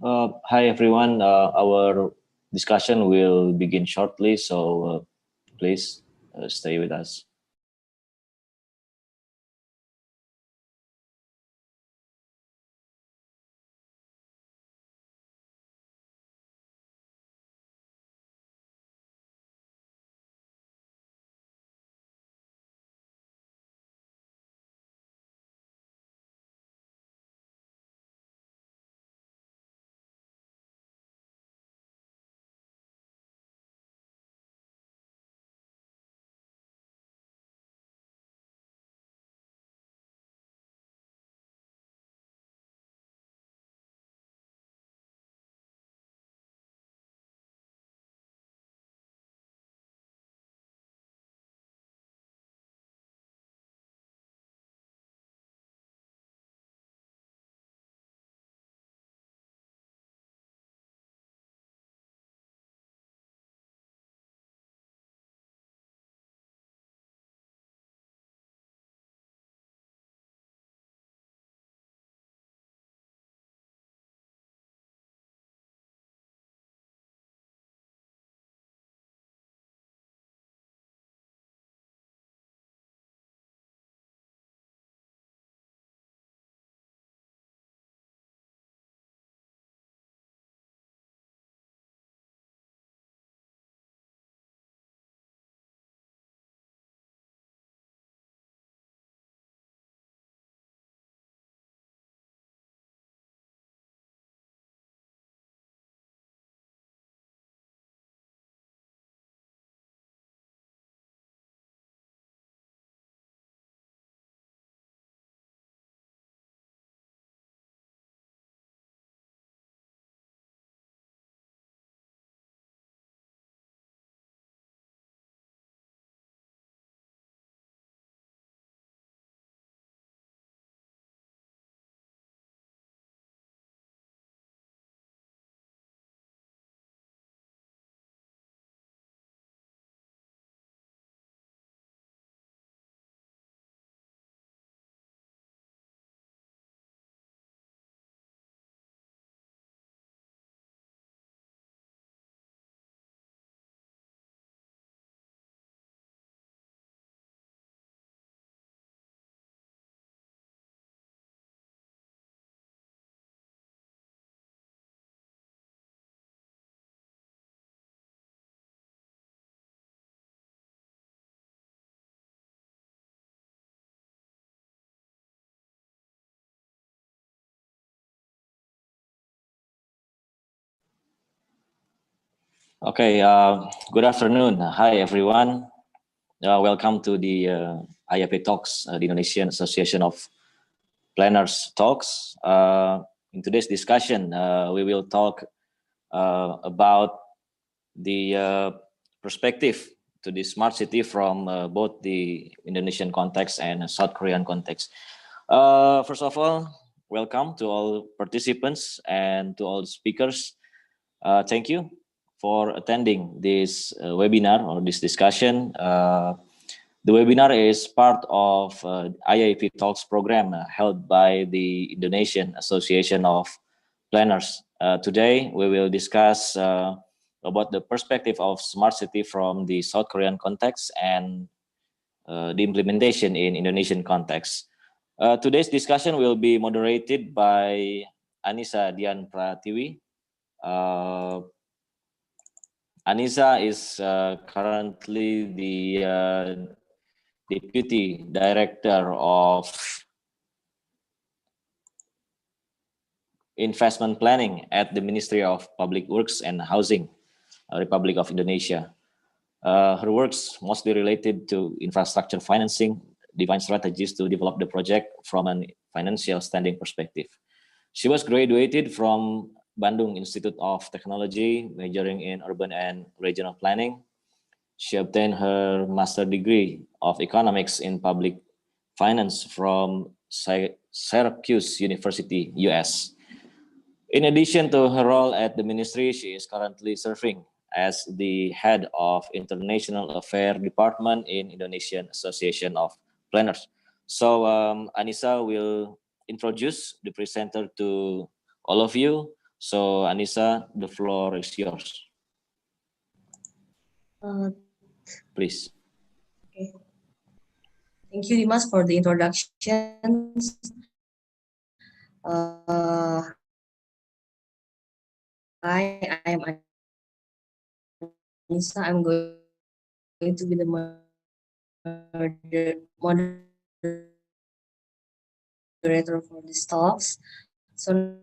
Hi everyone. Our discussion will begin shortly, so please stay with us. Okay. Good afternoon. Hi everyone. Welcome to the IAP Talks, the Indonesian Association of Planners Talks. In today's discussion, we will talk about the perspective to the smart city from both the Indonesian context and South Korean context. First of all, welcome to all participants and to all speakers. Thank you for attending this webinar or this discussion. The webinar is part of IAP Talks program held by the Indonesian Association of Planners. Today, we will discuss about the perspective of smart city from the South Korean context and the implementation in Indonesian context. Today's discussion will be moderated by Anissa Dian Pratiwi. Anissa is currently the Deputy Director of Investment Planning at the Ministry of Public Works and Housing, Republic of Indonesia. Her works mostly related to infrastructure financing, define strategies to develop the project from a financial standing perspective. She was graduated from Bandung Institute of Technology, majoring in urban and regional planning. She obtained her master degree of economics in public finance from Syracuse University, US. In addition to her role at the ministry, she is currently serving as the head of International Affairs Department in Indonesian Association of Planners. So Anissa will introduce the presenter to all of you. So Anissa, the floor is yours. Please. Okay. Thank you, Dimas, for the introductions. Hi, I am Anissa. I'm going to be the moderator for these talks. So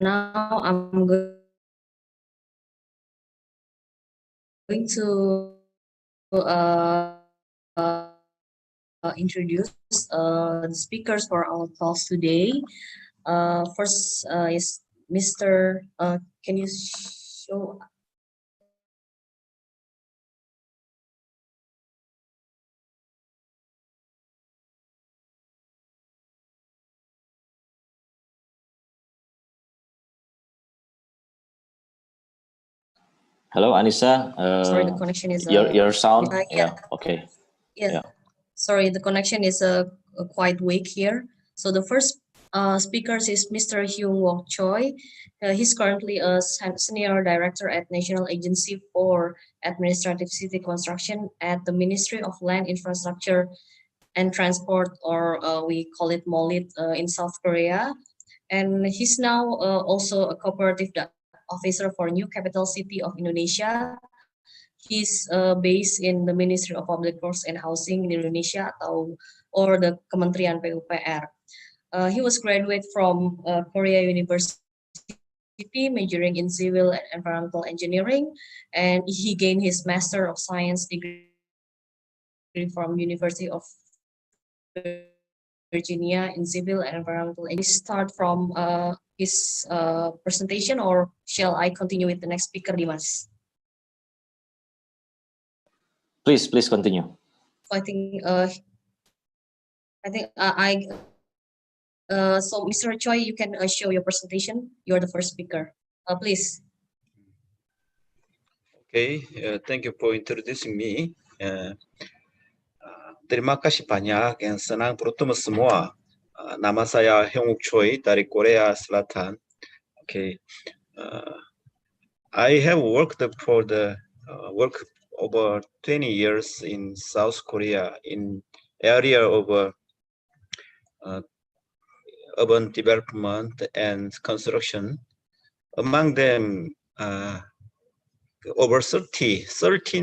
now I'm going to introduce the speakers for our talks today. First is Mr. Can you show? Hello, Anissa. Sorry, the connection is your sound. yeah. Okay. Yeah. Sorry, the connection is quite weak here. So the first speakers is Mr. Hyung Wook Choi. He's currently a senior director at National Agency for Administrative City Construction at the Ministry of Land, Infrastructure and Transport, or we call it MOLIT in South Korea. And he's now also a cooperative officer for New Capital City of Indonesia. He's based in the Ministry of Public Works and Housing in Indonesia, or the Kementerian PUPR. He was graduate from Korea University, majoring in civil and environmental engineering, and he gained his Master of Science degree from University of Virginia in civil and environmental. And we start from his presentation, or shall I continue with the next speaker, Dimas? Please continue. I think so Mr. Choi, you can show your presentation. You're the first speaker. Please. Okay, thank you for introducing me. Terima kasih banyak yang senang bertemu semua. Nama saya Hyung Wook Choi dari Korea Selatan. Okay, I have worked for the work over 20 years in South Korea in area of urban development and construction. Among them, over 13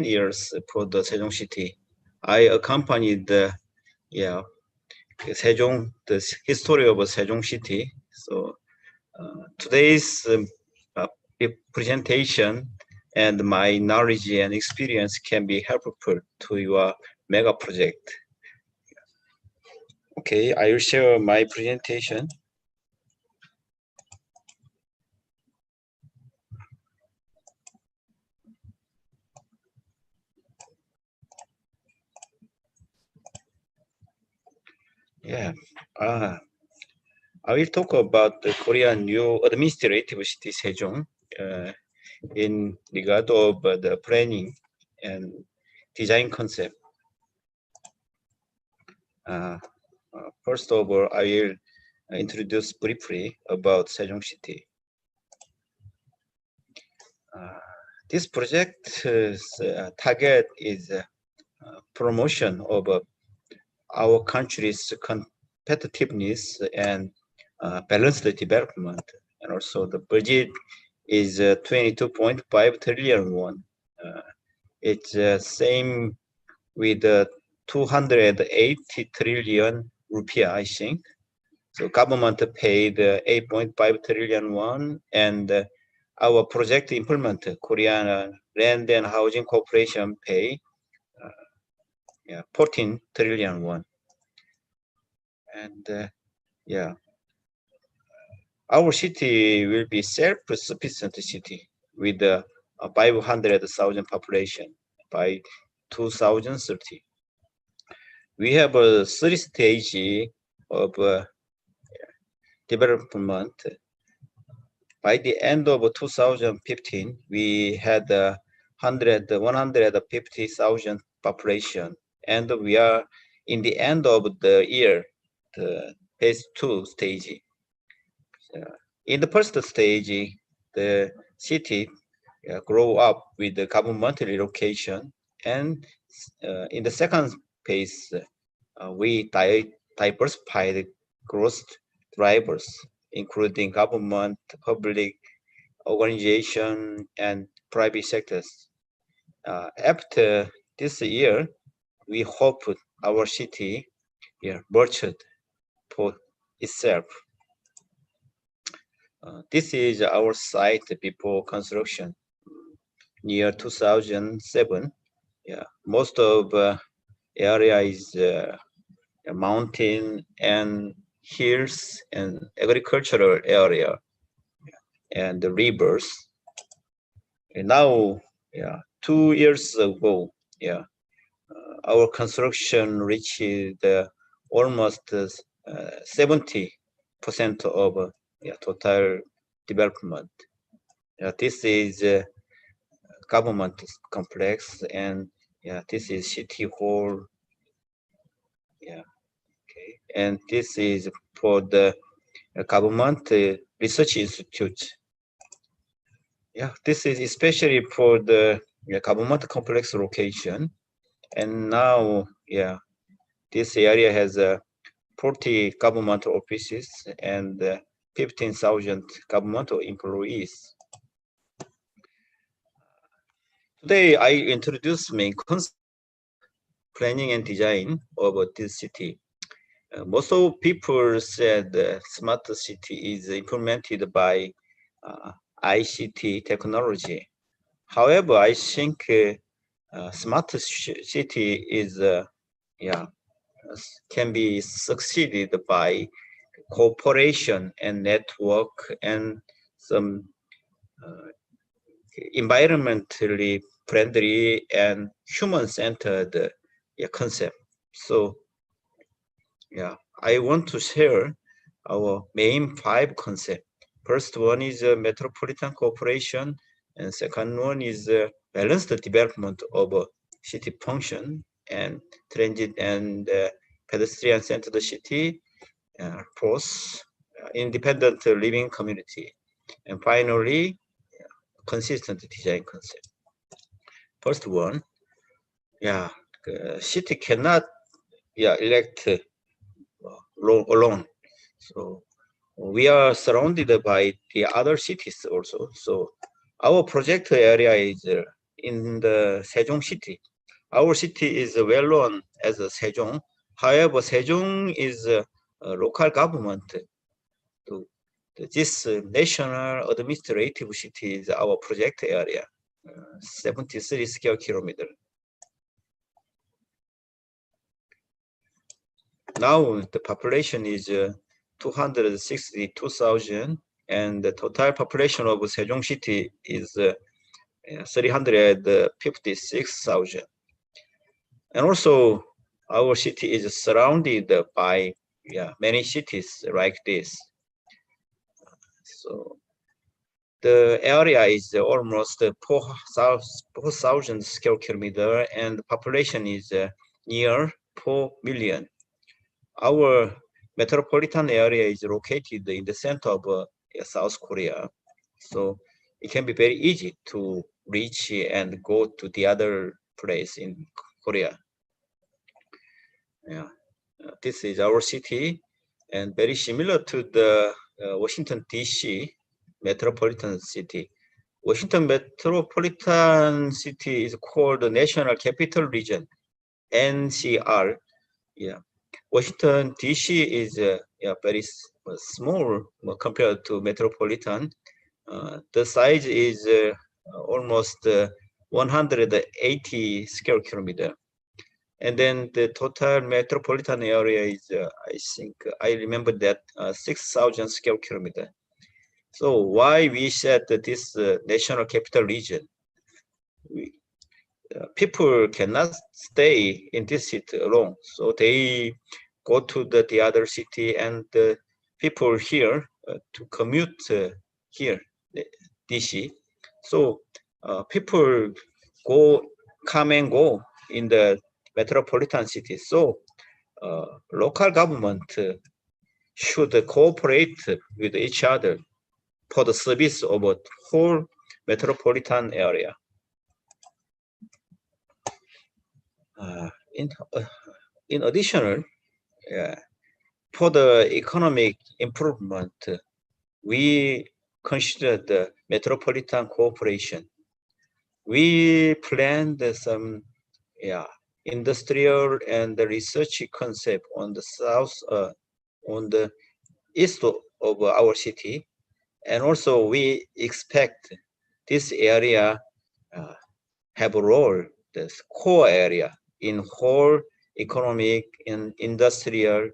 years for the Sejong City. I accompanied the Sejong, the history of Sejong City. So today's presentation and my knowledge and experience can be helpful to your mega project. Okay, I will share my presentation. Yeah, I will talk about the Korean new administrative city Sejong in regard of the planning and design concept. First of all, I will introduce briefly about Sejong City. This project's target is promotion of our country's competitiveness and balanced development, and also the budget is 22.5 trillion won. It's same with 280 trillion rupiah, I think. So government paid 8.5 trillion won, and our project implement Korean Land and Housing Corporation pay 14 trillion won. And our city will be self-sufficient city with 500,000 population by 2030. We have a 3 stage of development. By the end of 2015, we had 150,000 population, and we are in the end of the year, the phase 2 stage. in the first stage, the city grow up with the government relocation, and in the second phase, we diversify the growth drivers, including government, public organization, and private sectors. After this year, we hope our city matured for itself. This is our site before construction near 2007. Most of area is mountain and hills and agricultural area and the rivers. And now, 2 years ago, our construction reached almost 70% of total development. This is government complex, and this is city hall. And this is for the government research institute. This is especially for the government complex location. And now, this area has 40 government offices and 15,000 government employees. Today, I introduce main concept, planning and design of this city. Most of people said smart city is implemented by ICT technology. However, I think smart city is can be succeeded by cooperation and network and some environmentally friendly and human-centered concept. So I want to share our main 5 concepts. First one is metropolitan cooperation, and second one is balanced development of city function and transit and pedestrian-centered city. Fourth, independent living community, and finally, consistent design concept. First one, city cannot elect alone. So we are surrounded by the other cities also. So our project area is in the Sejong city. Our city is well known as Sejong. However, Sejong is a local government. This national administrative city is our project area, 73 square kilometers. Now the population is 262,000, and the total population of Sejong city is 356,000. And also, our city is surrounded by many cities like this. So the area is almost 4,000 square kilometers, and the population is near 4 million. Our metropolitan area is located in the center of South Korea, so it can be very easy to reach and go to the other place in Korea. This is our city, and very similar to the Washington DC metropolitan city. Washington metropolitan city is called the National Capital Region, NCR. Washington DC is very small compared to metropolitan. The size is almost 180 square kilometers. And then the total metropolitan area is, I think, I remember that 6,000 square kilometers. So why we said that this national capital region? People cannot stay in this city alone, so they go to the other city, and the people here to commute here, DC. So people come and go in the metropolitan city. So local government should cooperate with each other for the service of a whole metropolitan area. In addition, for the economic improvement, we consider the metropolitan cooperation. We planned some industrial and research concept on the south, on the east of our city, and also we expect this area have a role, this core area in whole economic and industrial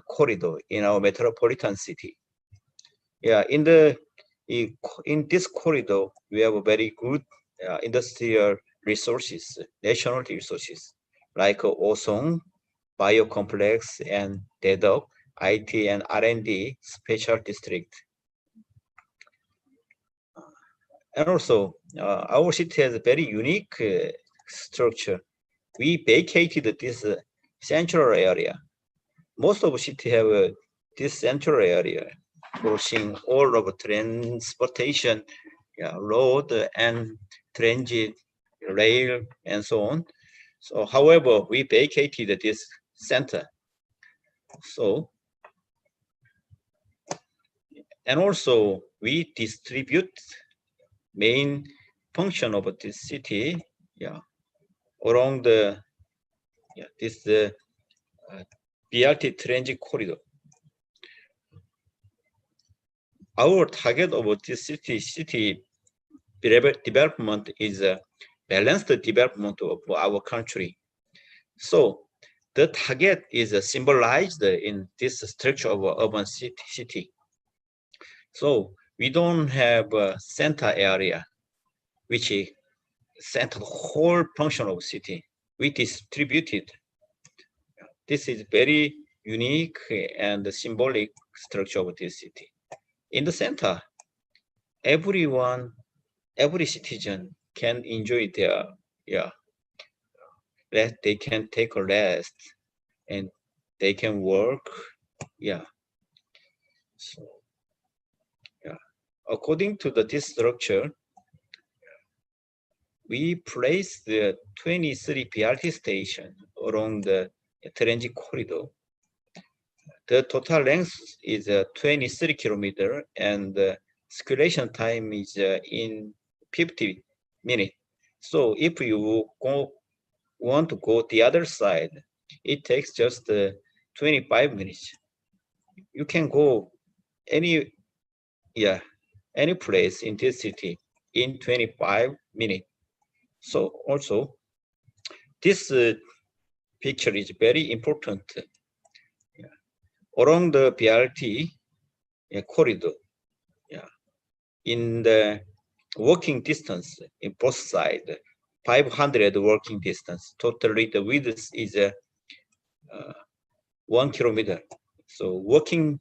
corridor in our metropolitan city. In this corridor, we have a very good industrial resources, national resources, like Osong, Biocomplex, and Dedok, IT and R&D special district. And also, our city has a very unique structure. We vacated this central area. Most of the city have this central area, crossing all of transportation, road and transit, rail, and so on. So, however, we vacated this center. So, and also we distribute main function of this city, along the this BRT transit corridor. Our target of this city development is a balanced development of our country. So the target is symbolized in this structure of urban city. So we don't have a center area, which is center whole function of city. We distributed. This is very unique and symbolic structure of this city. In the center, every citizen can enjoy their, that they can take a rest and they can work, So, according to this structure, we placed the 23 BRT station along the transit corridor. The total length is 23 kilometers, and the circulation time is in 50 minutes. So if you want to go the other side, it takes just 25 minutes. You can go any place in this city in 25 minutes. So also, this picture is very important. Along the BRT corridor, in the walking distance in both sides, 500 walking distance. Totally, the width is 1 kilometer. So walking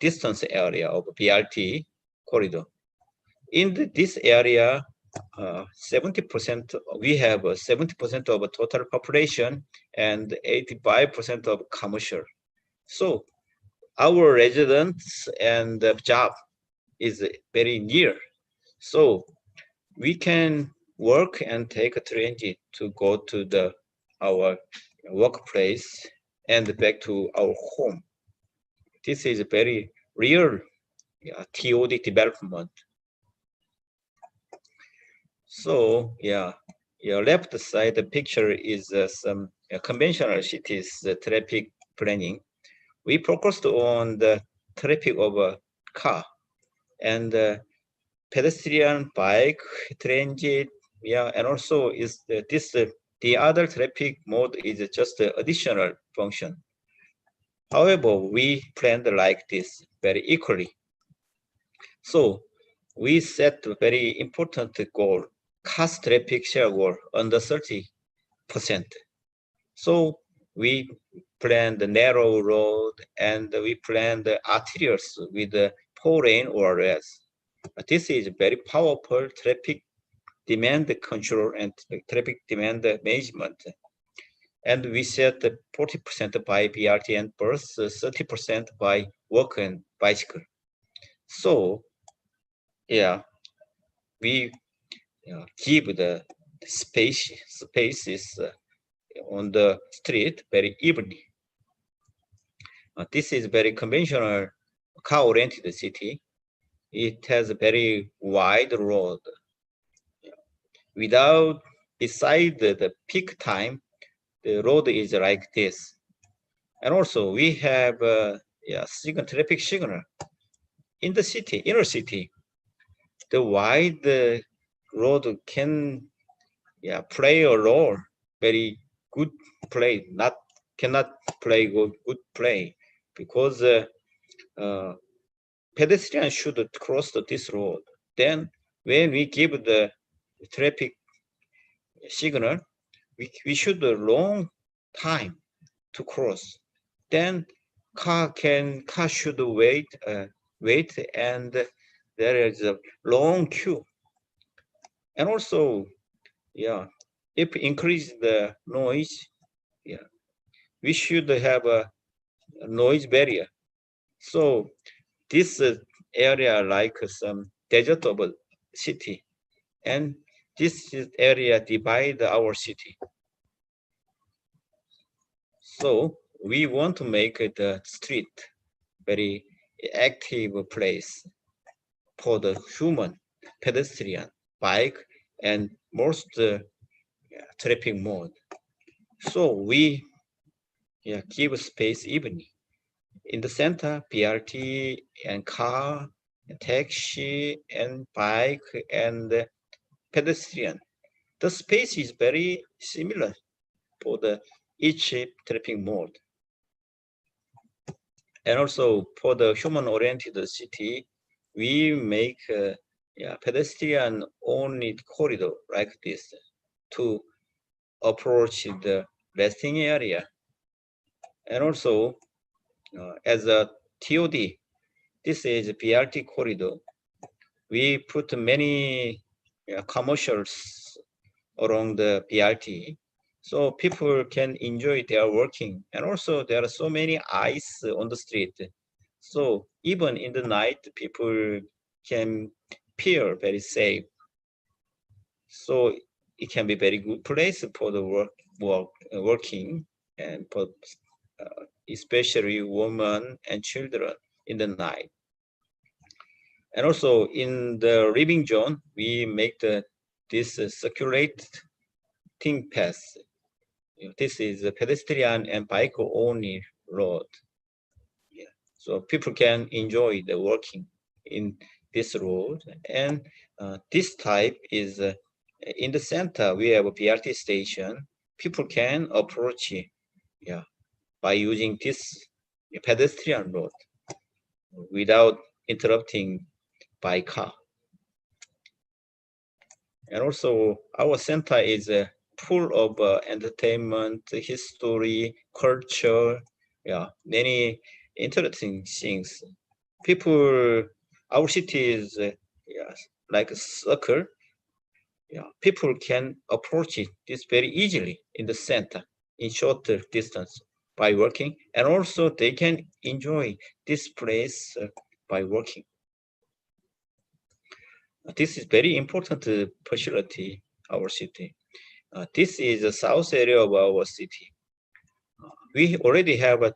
distance area of BRT corridor. In this area, 70%, we have 70% of total population and 85% of commercial. So our residents and job is very near. So we can work and take a transit to go to our workplace and back to our home. This is a very real TOD development. So your left side the picture is some conventional cities traffic planning. We focused on the traffic of a car and pedestrian, bike, transit, and also is the other traffic mode is just an additional function. However, we planned like this very equally. So we set a very important goal, cars traffic share goal under 30%. So we planned the narrow road and we planned the arterials with the 4 lane or less. This is very powerful traffic demand control and traffic demand management. And we set 40% by BRT and bus, 30% by walk and bicycle. So yeah, we give the spaces on the street very evenly. This is very conventional car-oriented city. It has a very wide road. Without beside the peak time, the road is like this. And also we have traffic signal in the city, inner city. The wide road can play a role, very good play, cannot play good play, because pedestrians should cross this road. Then when we give the traffic signal, we should a long time to cross. Then car should wait, and there is a long queue. And also, if increase the noise, we should have a noise barrier. So this area like some desert of a city, and this area divide our city. So we want to make the street very active place for the human, pedestrian, bike, and most traffic mode. So we give space evenly. In the center, BRT and car, and taxi, and bike, and pedestrian. The space is very similar for the each traffic mode. And also for the human-oriented city, we make pedestrian only corridor like this to approach the resting area. And also as a TOD, this is a BRT corridor. We put many commercials along the BRT, so people can enjoy their working. And also there are so many eyes on the street. So even in the night, people can feel very safe. So it can be very good place for the working, and for especially women and children in the night. And also in the living zone, we make this circulating path. This is a pedestrian and bike only road. So people can enjoy the working in this road. And this type is in the center. We have a BRT station. People can approach by using this pedestrian road without interrupting by car. And also our center is full of entertainment, history, culture, many interesting things. People, our city is like a circle. People can approach this very easily in the center in shorter distance by working, and also they can enjoy this place by working. This is very important facility, our city. This is the south area of our city. We already have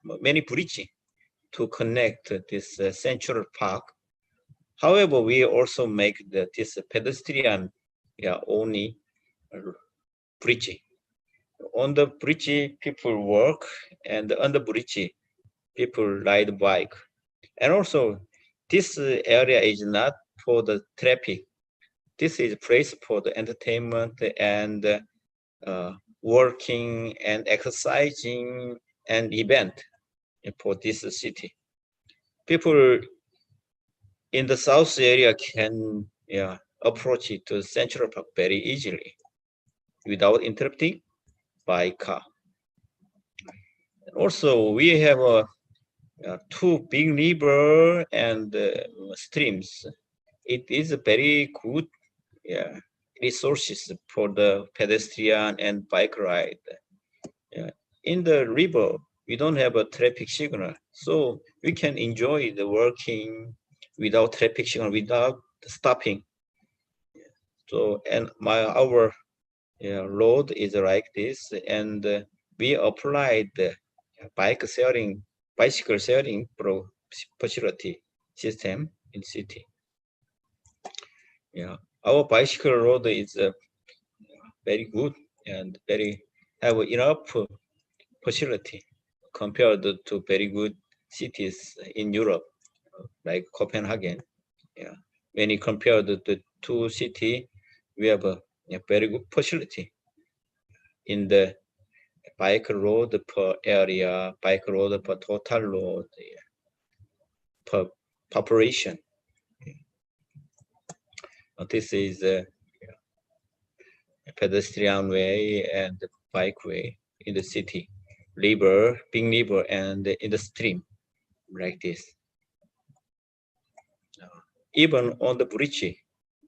many bridges to connect this Central Park. However, we also make this pedestrian only bridge. On the bridge, people walk, and on the bridge, people ride bike. And also, this area is not for the traffic. This is a place for the entertainment and working and exercising and event for this city. People in the south area can approach it to Central Park very easily without interrupting by car. Also, we have two big rivers and streams. It is a very good resources for the pedestrian and bike ride. In the river, we don't have a traffic signal, so we can enjoy the working without traffic signal, without stopping. So, and our road is like this, and we applied the bicycle sharing facility system in city. Yeah, our bicycle road is very good and have enough facility compared to very good cities in Europe, like Copenhagen. Yeah, when you compare the two cities, we have a very good facility in the bike road per area, bike road per total road, per population. This is a pedestrian way and bike way in the city, river, big river, and in the stream, like this. Even on the bridge,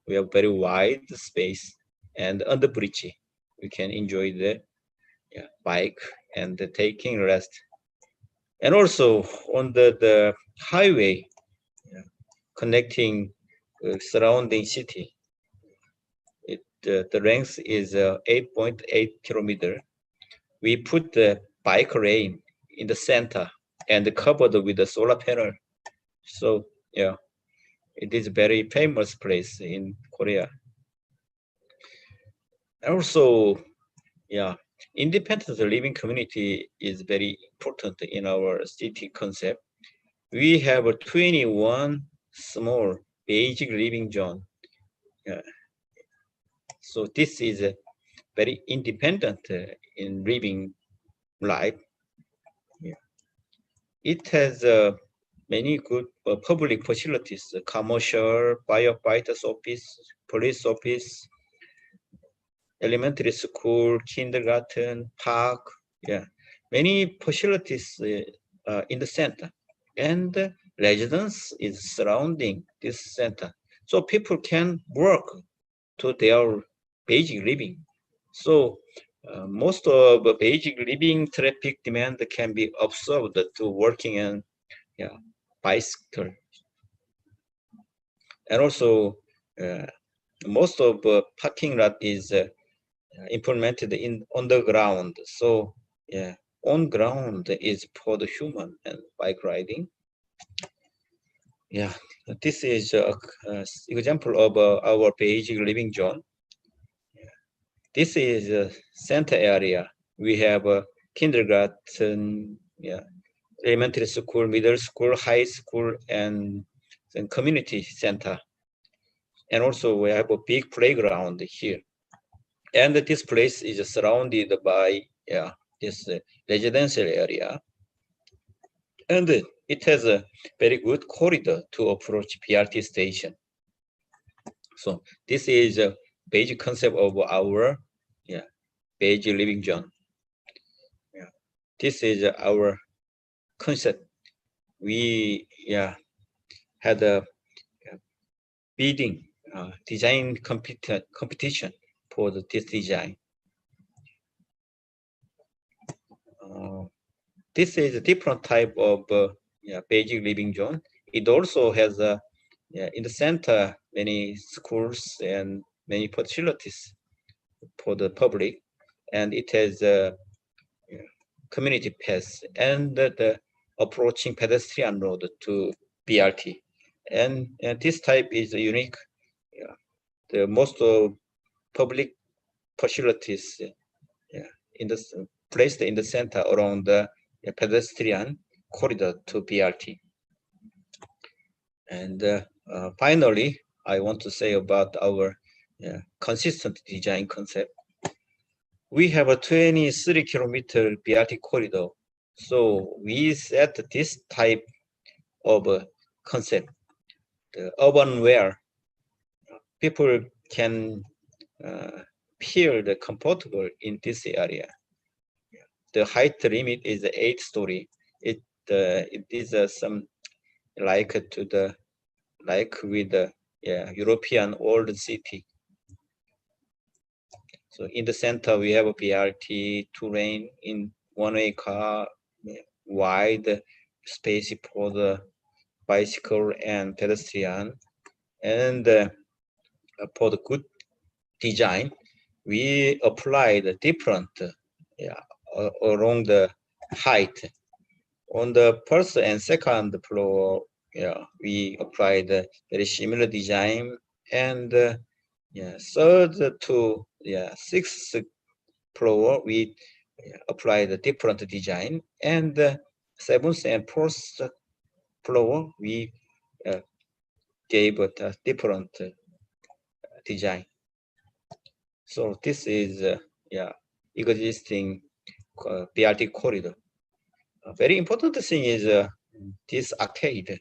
we have very wide space, and on the bridge, we can enjoy the bike and taking rest. And also on the highway connecting surrounding city, the length is 8.8 kilometer. We put the bike lane in the center and covered with the solar panel. So yeah, it is a very famous place in Korea. Also, yeah, independent living community is very important in our city concept. We have 21 small basic living zone. So this is very independent in living life. Yeah. It has many good public facilities, commercial, firefighters office, police office, elementary school, kindergarten, park. Yeah, many facilities in the center, and residence is surrounding this center, so people can work to their basic living. So most of the basic living traffic demand can be observed to working and bicycle. And also most of parking lot is implemented on the ground. So yeah, on ground is for the human and bike riding. Yeah, this is an example of our basic living zone. This is a center area. We have a kindergarten, elementary school, middle school, high school, and then community center. And also we have a big playground here. And this place is surrounded by this residential area. And it has a very good corridor to approach BRT station. So this is a basic concept of our basic living zone. Yeah. This is our concept. We had a bidding design competition for this design. This is a different type of basic living zone. It also has in the center many schools and many facilities for the public, and it has a community path and the approaching pedestrian road to BRT. And this type is unique. The most of public facilities in the placed in the center around the pedestrian corridor to BRT. And finally, I want to say about our consistent design concept. We have a 23-kilometer BRT corridor. So we set this type of concept, the urban where people can feel comfortable in this area. The height limit is 8 story. It is some like with the European old city. So in the center we have a BRT 2-lane in one-way car, wide space for the bicycle and pedestrian. And for the good design, we applied different along the height. On the first and second floor, we applied very similar design, and third to sixth floor we applied a different design, and seventh and fourth floor we gave a different design. So this is existing BRT corridor. A very important thing is this arcade.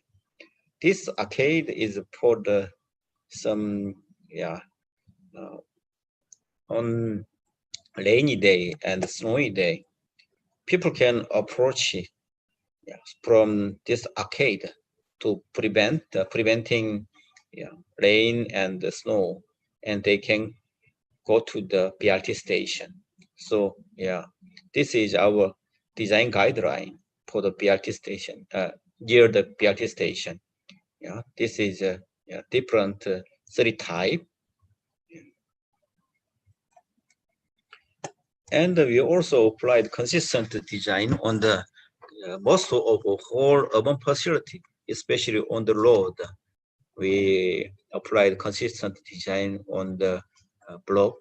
This arcade is for the some on rainy day and snowy day, people can approach from this arcade to preventing rain and snow, and they can go to the BRT station. So this is our design guideline for the BRT station, near the BRT station. This is a different 3 type. And we also applied consistent design on the most of the whole urban facility, especially on the road. We applied consistent design on the block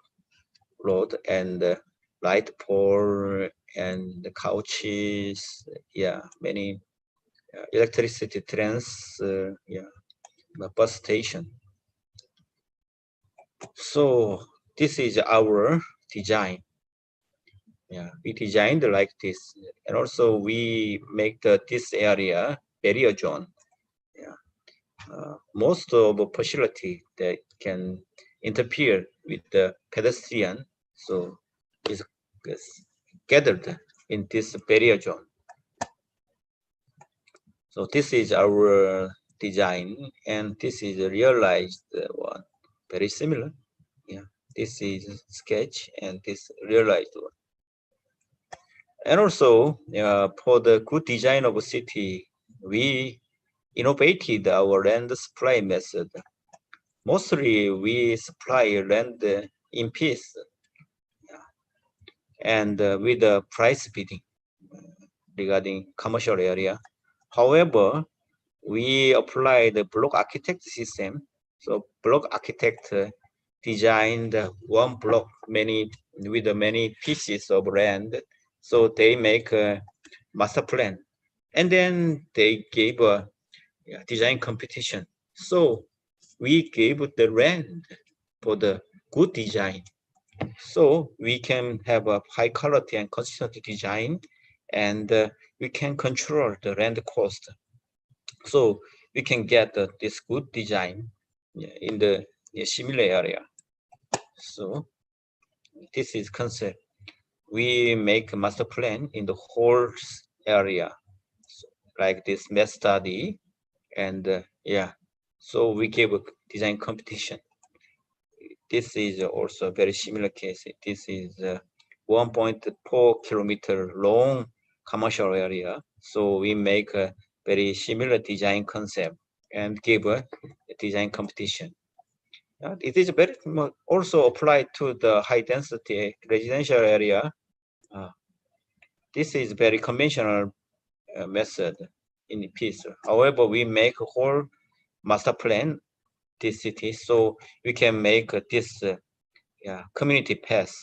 road and light pole and the couches, many electricity trains, the bus station. So this is our design. We designed like this, and also we make this area barrier zone. Most of the facility that can interfere with the pedestrian, so is gathered in this barrier zone. So this is our design, and this is a realized one, very similar. This is sketch, and this realized one. And also, for the good design of a city, we innovated our land supply method. Mostly, we supply land in piece and with the price bidding regarding commercial area. However, we apply the block architect system. So block architect designed one block with many pieces of land. So they make a master plan, and then they gave a design competition. So we gave the land for the good design. So we can have a high quality and consistent design, and we can control the land cost. So we can get this good design in the similar area. So this is concept. We make a master plan in the whole area, so like this math study, and so we gave a design competition. This is also a very similar case. This is 1.4 kilometer long commercial area. So we make a very similar design concept and give a design competition. It is very also applied to the high density residential area. This is very conventional method in piece. However, we make a whole master plan this city, so we can make this community path.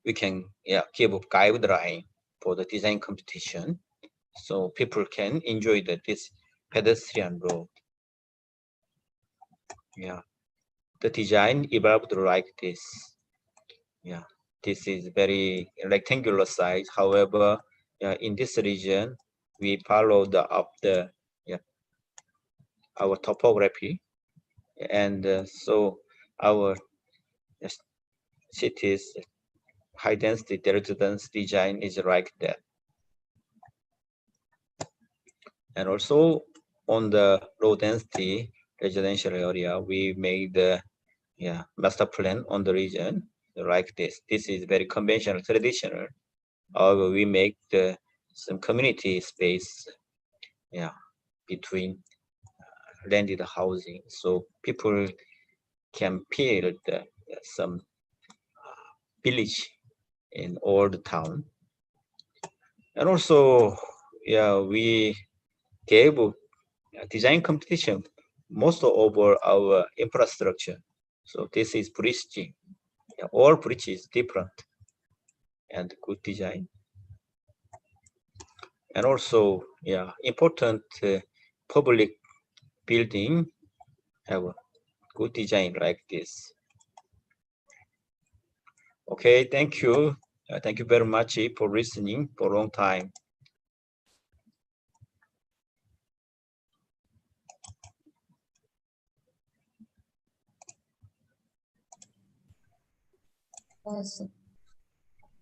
We can give a guideline for the design competition, so people can enjoy this pedestrian road. The design evolved like this. This is very rectangular size. However, in this region, we follow our topography, and so our city's high density residence design is like that. And also on the low density residential area, we made the master plan on the region like this. This is very conventional, traditional. However, we make some community space, between landed housing, so people can build some village in old town. And also, yeah, we gave a design competition most over our infrastructure. So this is bridging. Yeah, all bridge is different and good design. And also, yeah, important public building have a good design like this. Okay, thank you. Thank you very much for listening for a long time. Awesome.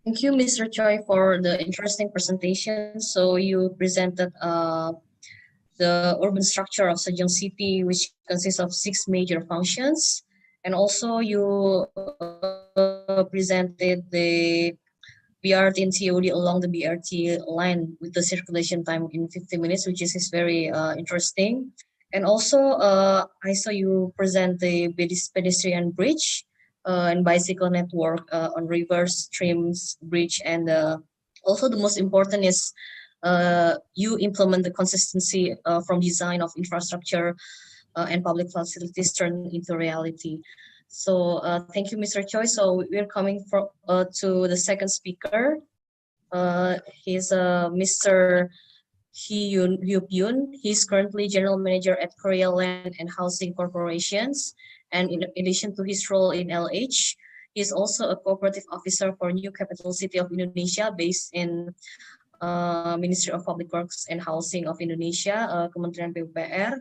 Thank you, Mr. Choi, for the interesting presentation. So you presented the urban structure of Sejong City, which consists of 6 major functions. And also you presented the BRT and TOD along the BRT line with the circulation time in 50 minutes, which is very interesting. And also I saw you present the pedestrian bridge and bicycle network on river streams bridge. And also the most important is you implement the consistency from design of infrastructure and public facilities turn into reality. So thank you, Mr. Choi. So we're coming to the second speaker. He's Mr. Hyup Yoon. He's currently General Manager at Korea Land and Housing Corporations. And in addition to his role in LH, he's also a cooperative officer for New Capital City of Indonesia based in Ministry of Public Works and Housing of Indonesia, Kementerian PUPR.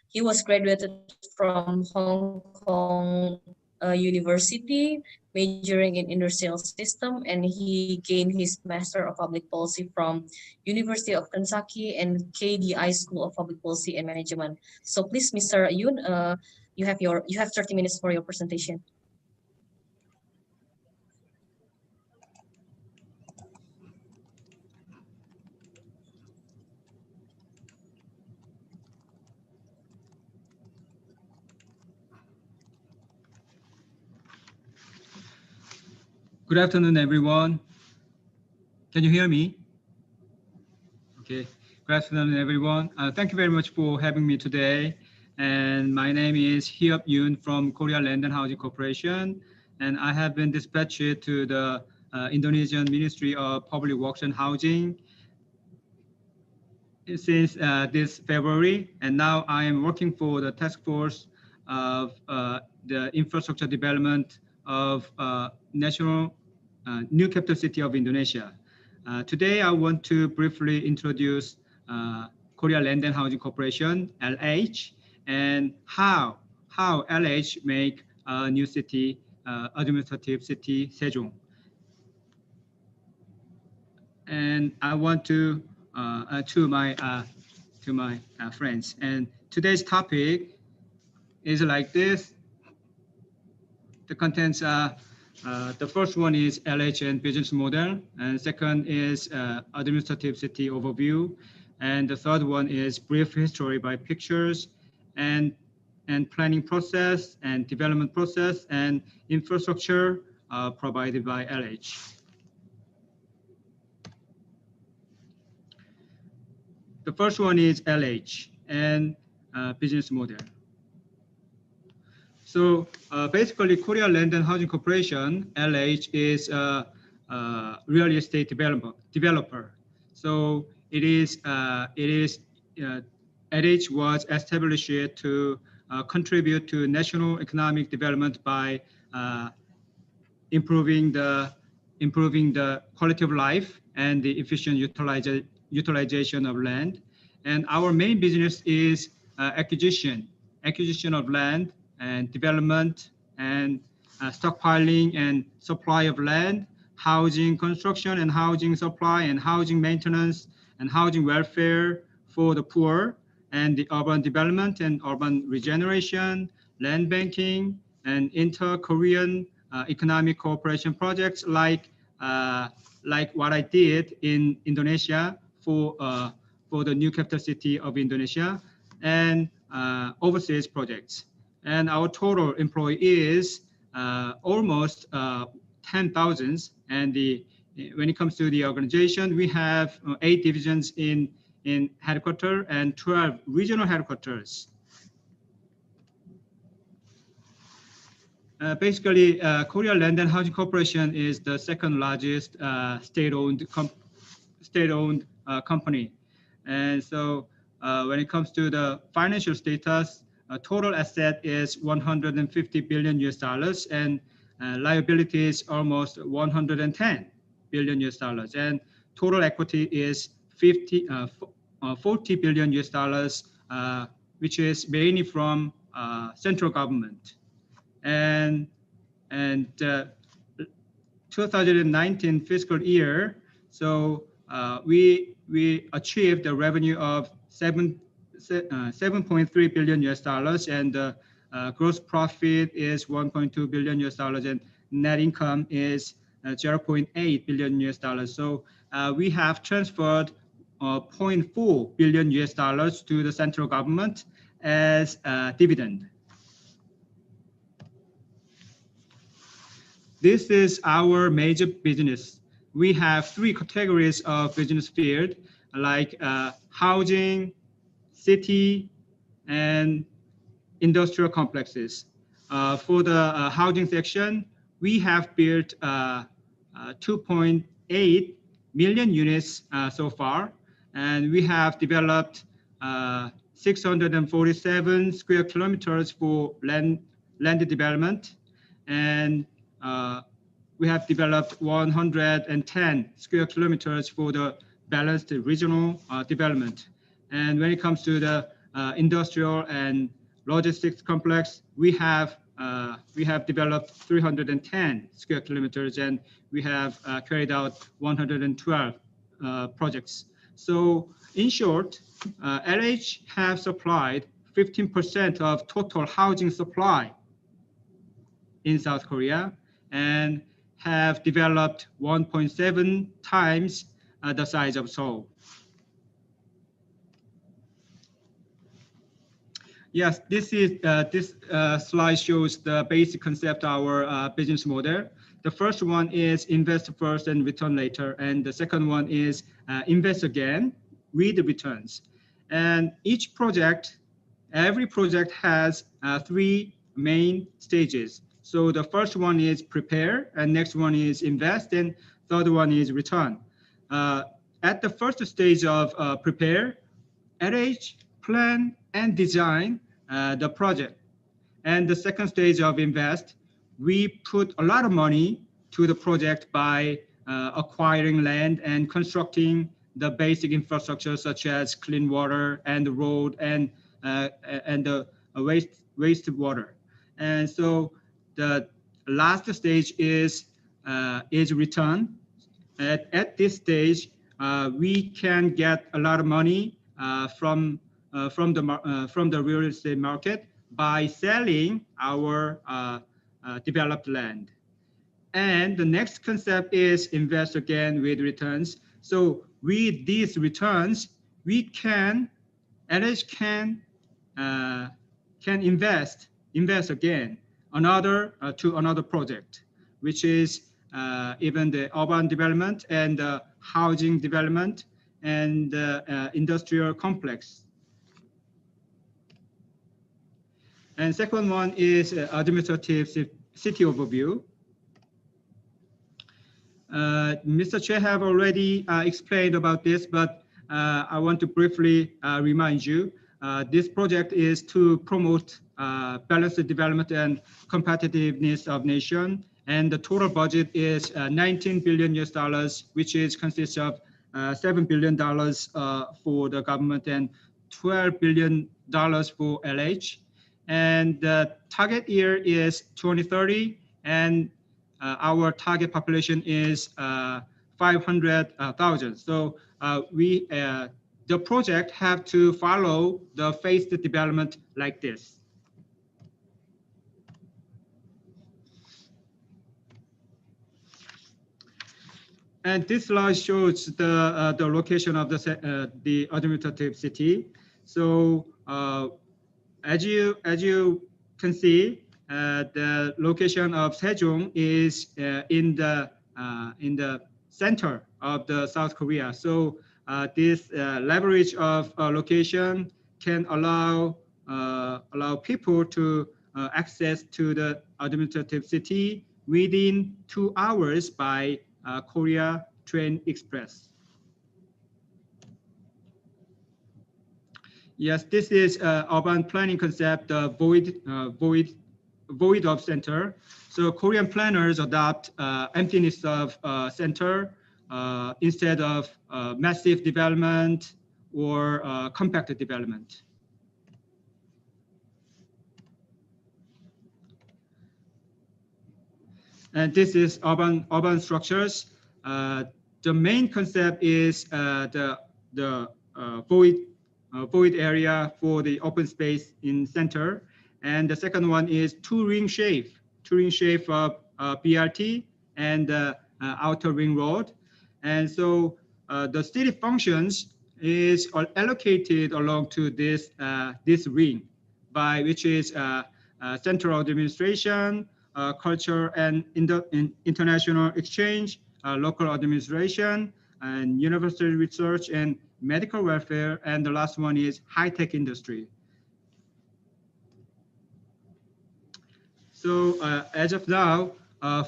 He was graduated from Hong Kong University, majoring in industrial system, and he gained his Master of Public Policy from University of Kentucky and KDI School of Public Policy and Management. So please, Mr. Yoon, you have 30 minutes for your presentation. Good afternoon, everyone. Can you hear me? Okay. Good afternoon, everyone. Thank you very much for having me today. And my name is Hyup Yoon from Korea Land and Housing Corporation. And I have been dispatched to the Indonesian Ministry of Public Works and Housing since this February. And now I am working for the task force of the infrastructure development of national new capital city of Indonesia. Today, I want to briefly introduce Korea Land and Housing Corporation, LH, and how LH make a new city, administrative city, Sejong. And I want to my friends. And today's topic is like this. The contents are the first one is LH and business model, and second is administrative city overview, and the third one is brief history by pictures, and planning process and development process and infrastructure provided by LH. The first one is LH and business model. So basically, Korea Land and Housing Corporation (LH) is a real estate developer. So LH was established to contribute to national economic development by improving the quality of life and the efficient utilization of land. And our main business is acquisition of land and development and stockpiling and supply of land, housing construction and housing supply and housing maintenance and housing welfare for the poor, and the urban development and urban regeneration, land banking, and inter-Korean economic cooperation projects like what I did in Indonesia for the new capital city of Indonesia, and overseas projects. And our total employees almost 10,000. And when it comes to the organization, we have 8 divisions in headquarters and 12 regional headquarters. Basically, Korea Land and Housing Corporation is the second largest state-owned company. And so when it comes to the financial status, total asset is 150 billion US dollars and liabilities almost 110 billion US dollars. And total equity is 40 billion US dollars, which is mainly from central government. And 2019 fiscal year, so we achieved a revenue of 7.3 billion US dollars, and gross profit is 1.2 billion US dollars, and net income is 0.8 billion US dollars. So we have transferred 0.4 billion US dollars to the central government as a dividend. This is our major business. We have 3 categories of business field, like housing, city, and industrial complexes. For the housing section, we have built 2.8 million units so far, and we have developed 647 square kilometers for land development, and we have developed 110 square kilometers for the balanced regional development. And when it comes to the industrial and logistics complex, we have developed 310 square kilometers, and we have carried out 112 projects. So in short, LH have supplied 15% of total housing supply in South Korea, and have developed 1.7 times the size of Seoul. Yes, this slide shows the basic concept of our business model. The first one is invest first and return later, and the second one is invest again with returns. And every project has 3 main stages. So the first one is prepare, and next one is invest, and third one is return. At the first stage of prepare, LH plan and design the project. And the second stage of invest, we put a lot of money to the project by acquiring land and constructing the basic infrastructure such as clean water and the road and the waste water. And so the last stage is return. At this stage, we can get a lot of money from the real estate market by selling our developed land. And the next concept is invest again with returns. So with these returns, LH can invest again to another project, which is even the urban development and housing development and industrial complex. And second one is administrative city overview. Mr. Che have already explained about this, but I want to briefly remind you. This project is to promote balanced development and competitiveness of nation, and the total budget is 19 billion US dollars, which consists of $7 billion for the government and $12 billion for LH. And the target year is 2030, and our target population is 500,000. So the project have to follow the phased development like this. And this slide shows the location of the administrative city. So as you can see, the location of Sejong is in the center of the South Korea. So this leverage of location can allow people to access to the administrative city within 2 hours by Korea Train Express. Yes, this is urban planning concept, void of center. So Korean planners adopt emptiness of center instead of massive development or compact development. And this is urban structures. The main concept is the void area for the open space in center. And the second one is two ring shape of BRT and outer ring road. And so the city functions is allocated along to this ring, by which is central administration, culture and international exchange, local administration, and university research and medical welfare, and the last one is high-tech industry. So as of now,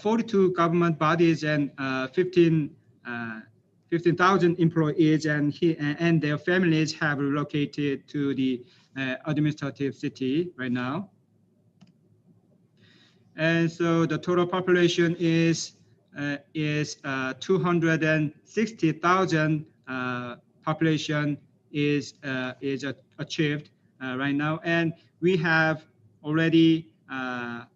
42 government bodies and 15,000 employees and their families have relocated to the administrative city right now. And so the total population is 260,000 population is achieved right now, and we have already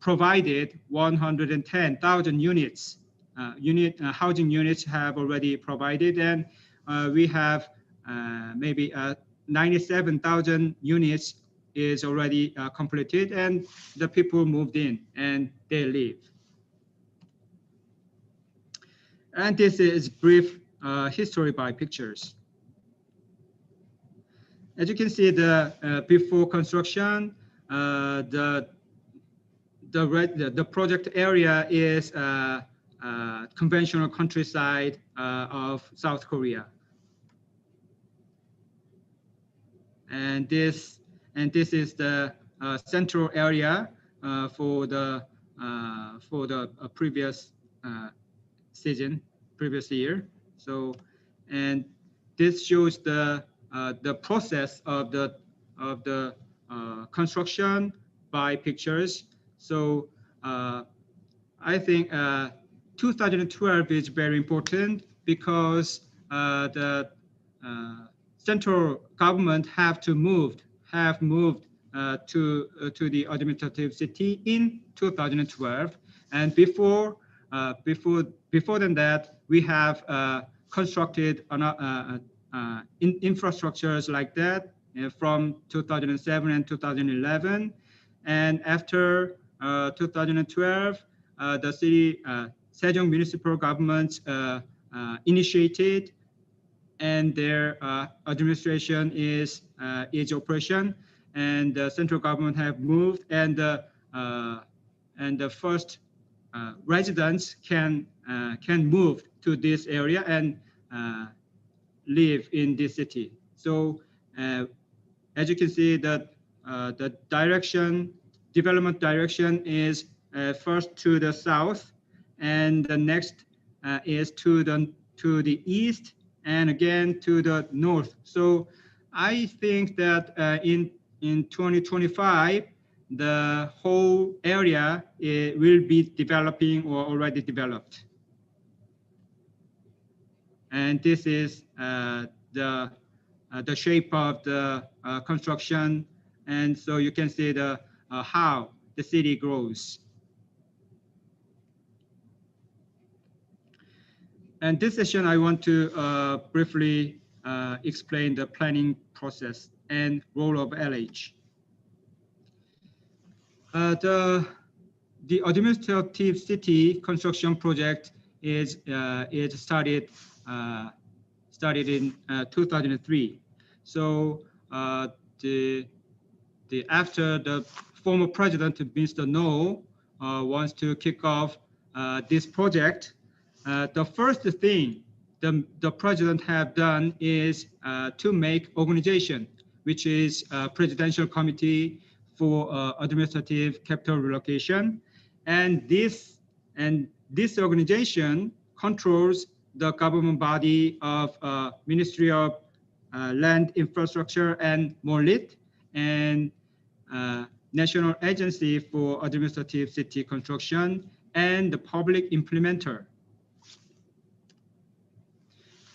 provided 110,000 units. Housing units have already provided, and we have maybe 97,000 units is already completed, and the people moved in and they live. And this is brief history by pictures. As you can see, the before construction, the project area is conventional countryside of South Korea, and this is the central area for the previous previous year. So, and this shows the process of the construction by pictures. So I think 2012 is very important because the central government have moved to the administrative city in 2012, and before than that, we have constructed infrastructures like that from 2007 and 2011, and after 2012, the city Sejong municipal government initiated, and their administration is operation, and the central government have moved, and the first residents can move to this area and live in this city. So as you can see, that the development direction is first to the south, and the next is to the east, and again to the north. So I think that in 2025, the whole area will be developing or already developed. And this is the shape of the construction, and so you can see how the city grows. And this session, I want to briefly explain the planning process and role of LH. The administrative city construction project is started in 2003. So after the former president, Mr. No, wants to kick off this project, the first thing the president have done is to make organization, which is Presidential Committee for Administrative Capital Relocation, and this organization controls the government body of Ministry of Land, Infrastructure, and Melalui, and National Agency for Administrative City Construction, and the public implementer.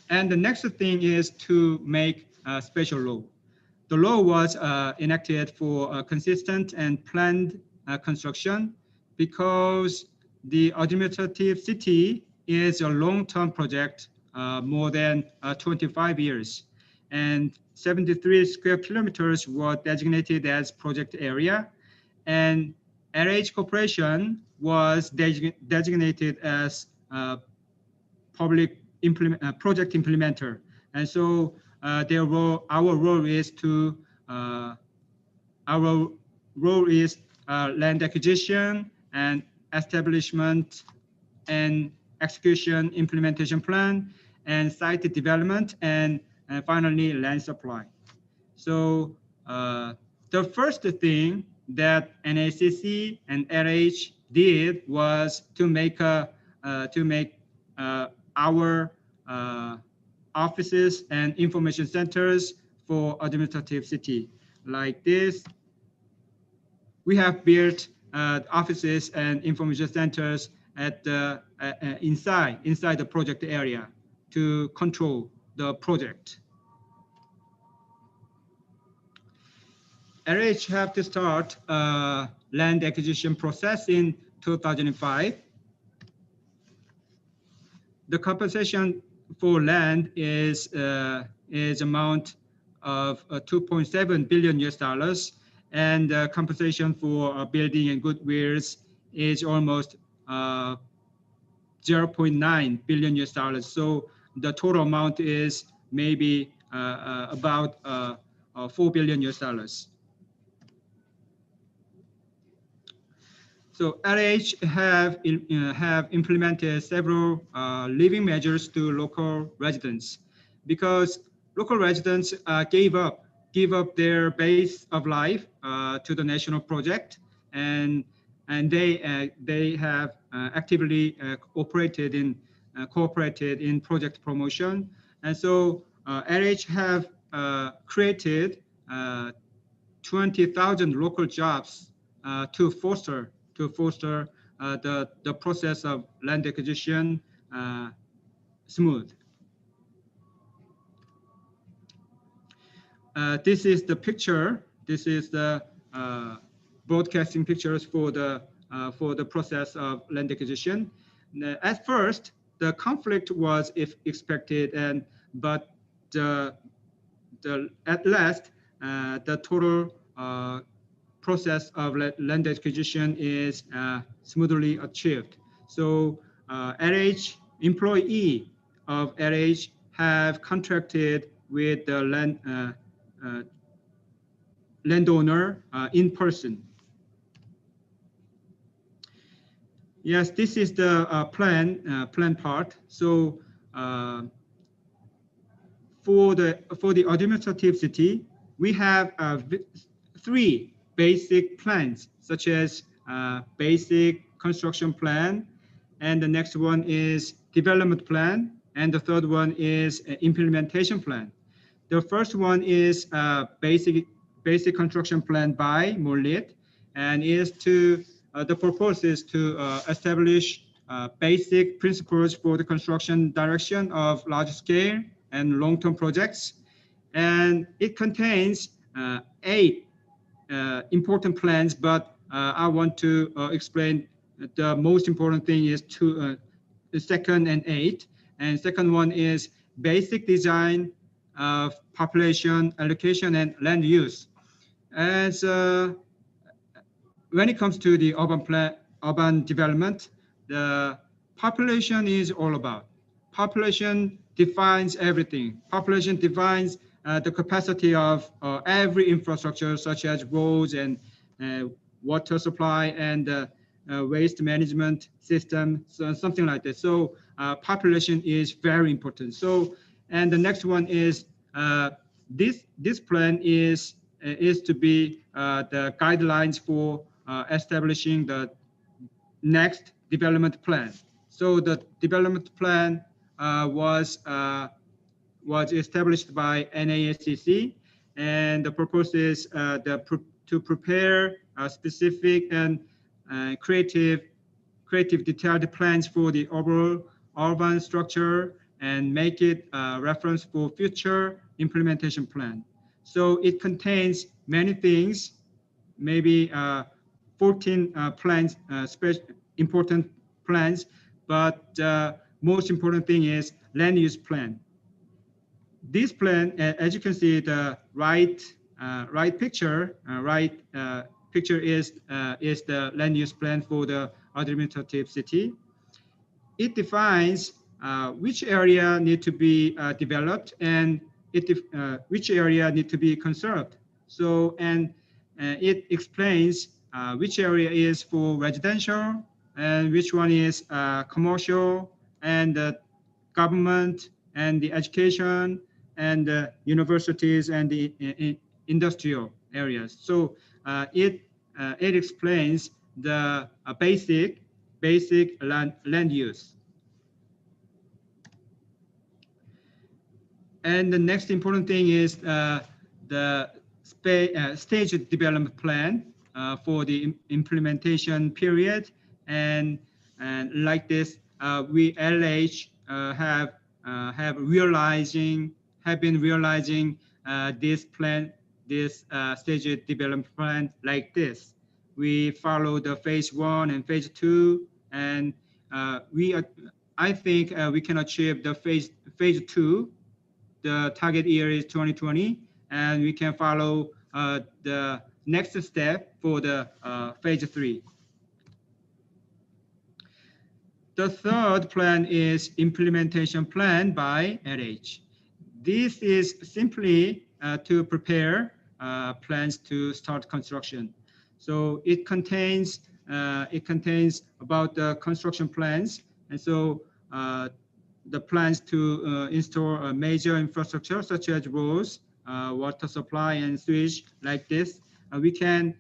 And the next thing is to make a special law. The law was enacted for consistent and planned construction, because the administrative city is a long-term project, more than 25 years. And 73 square kilometers were designated as project area, and LH Corporation was designated as public project implementer. And so our role is land acquisition and establishment and execution implementation plan, and site development, and finally land supply. So the first thing that NACC and LH did was to make our offices and information centers for administrative city. Like this, we have built offices and information centers at the inside the project area to control the project. LH have to start land acquisition process in 2005. The compensation for land is amount of 2.7 billion US dollars, and compensation for building and goodwills is almost 0.9 billion US dollars. So the total amount is maybe about 4 billion US dollars. So LH have implemented several living measures to local residents, because local residents gave up their base of life to the national project, and they have actively cooperated in project promotion. And so LH have created 20,000 local jobs to foster the process of land acquisition smooth. This is the picture. This is the broadcasting pictures for the process of land acquisition. At first, the conflict was expected, but at last the total process of land acquisition is smoothly achieved. So LH employee of LH have contracted with the landowner in person. Yes, this is the plan part. So for the administrative city, we have 3 basic plans, such as basic construction plan, and the next one is development plan, and the third one is implementation plan. The first one is basic construction plan by Melalui, and the purpose is to establish basic principles for the construction direction of large scale and long-term projects, and it contains 8 important plans, but I want to explain the most important thing is the second and 8. And second one is basic design of population allocation and land use. As when it comes to the urban development, the population is all about. Population defines everything. Population defines the capacity of every infrastructure, such as roads and water supply and waste management system, so something like that. So population is very important. So, and the next one is this plan is to be the guidelines for establishing the next development plan. So the development plan was established by NASCC, and the purpose is to prepare specific and creative detailed plans for the overall urban structure and make it a reference for future implementation plan. So it contains many things, maybe 14 plans, important plans, but most important thing is land use plan. This plan, as you can see, the right picture is the land use plan for the administrative city. It defines which area need to be developed and which area need to be conserved. So, and it explains which area is for residential and which one is commercial and government and the education and the universities and the industrial areas. So it explains the basic land use. And the next important thing is the stage development plan for the implementation period. And like this, we LH have been realizing this plan, this stage development plan like this. We follow the phase 1 and phase 2, and I think we can achieve the phase 2. The target year is 2020, and we can follow the next step for the phase 3. The third plan is implementation plan by LH. This is simply to prepare plans to start construction. So it contains about the construction plans, and so the plans to install a major infrastructure such as roads, water supply, and sewage like this. We can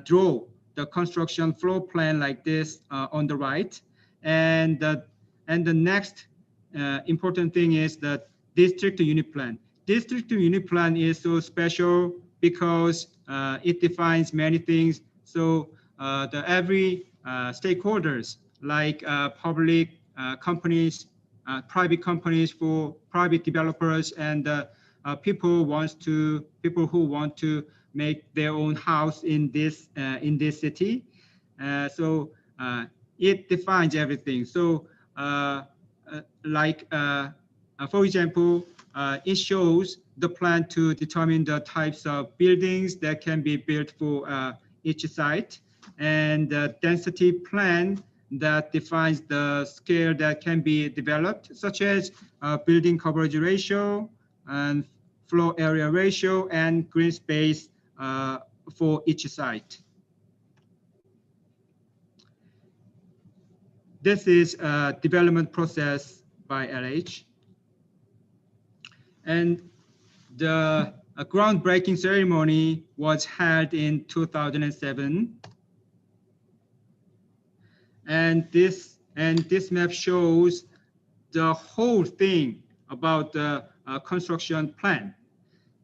draw the construction floor plan like this on the right. And the next important thing is the district unit plan. District unit plan is so special because it defines many things. So every stakeholders like public companies, private companies, for private developers, and people who want to make their own house in this city. So it defines everything. So for example, it shows the plan to determine the types of buildings that can be built for each site, and the density plan that defines the scale that can be developed, such as building coverage ratio and floor area ratio and green space for each site. This is a development process by LH. And the groundbreaking ceremony was held in 2007. And this map shows the whole thing about the construction plan.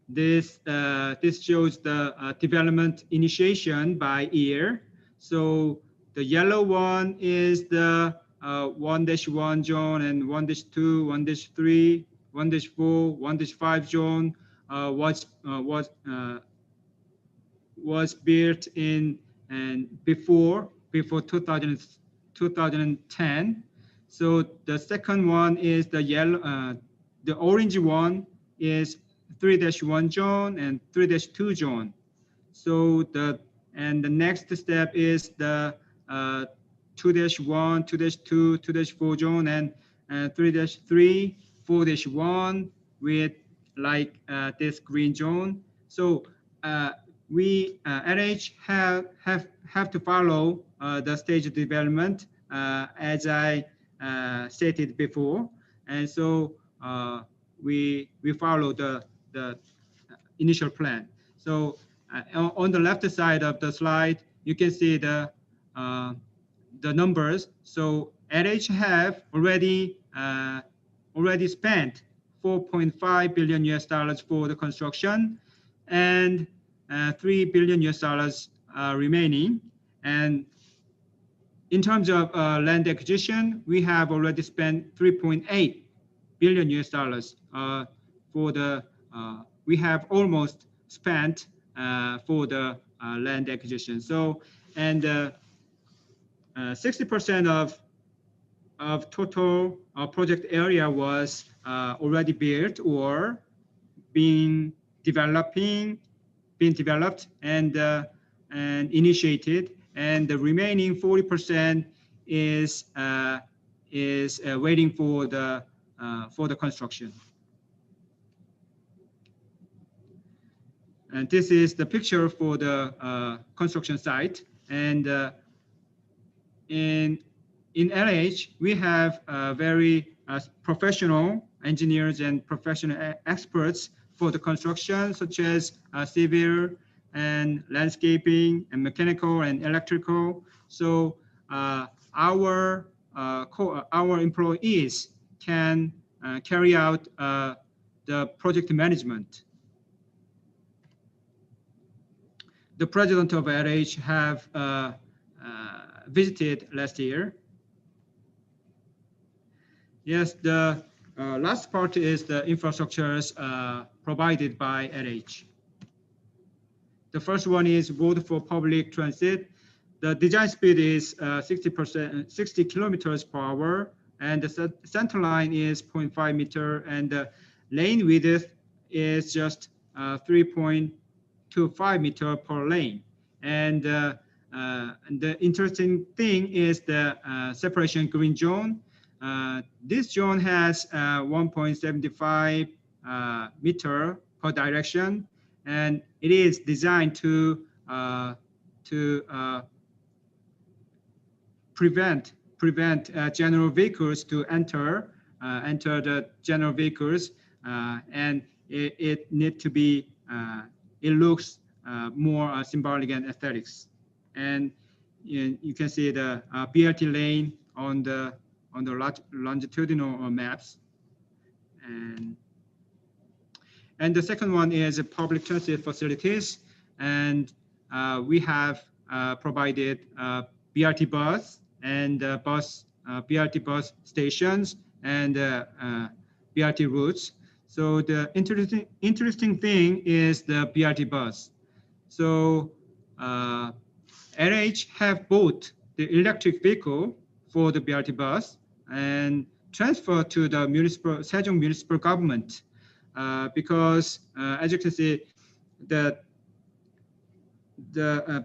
This shows the development initiation by year. So the yellow one is the 1-1 zone, and 1-2, 1-3, 1-4, 1-5 zone was built in and before 2010. So the second one is the yellow, the orange one is 3-1 zone and 3-2 zone. So the next step is the 2-1, 2-2, 2-4 zone, and 3-3, 4-1 with like this green zone. So we NH have to follow the stage of development as I stated before, and so we follow the initial plan. So on the left side of the slide, you can see the numbers. So NH have already spent 4.5 billion US dollars for the construction, and 3 billion US dollars remaining. And in terms of land acquisition, we have already spent 3.8 billion US dollars for the. We have almost spent for the land acquisition. So, and 60% of total project area was already built or being developed and initiated, and the remaining 40% is waiting for the construction. And this is the picture for the construction site. And in LH, we have very professional engineers and professional experts for the construction, such as civil and landscaping and mechanical and electrical. So our employees can carry out the project management. The president of LH have visited last year. Yes, the last part is the infrastructures provided by LH. The first one is road for public transit. The design speed is 60 kilometers per hour, and the center line is 0.5 meter, and the lane width is just 3.25 meter per lane. And the interesting thing is the separation green zone. This zone has 1.75 meter per direction, and it is designed to prevent general vehicles to enter the general vehicles, and it need to be it looks more symbolic and aesthetics. And you can see the BRT lane on the longitudinal maps. And the second one is public transit facilities, and we have provided BRT bus and BRT bus stations and BRT routes. So the interesting thing is the BRT bus. So LH have bought the electric vehicle for the BRT bus and transferred to the Sejong municipal government because, as you can see,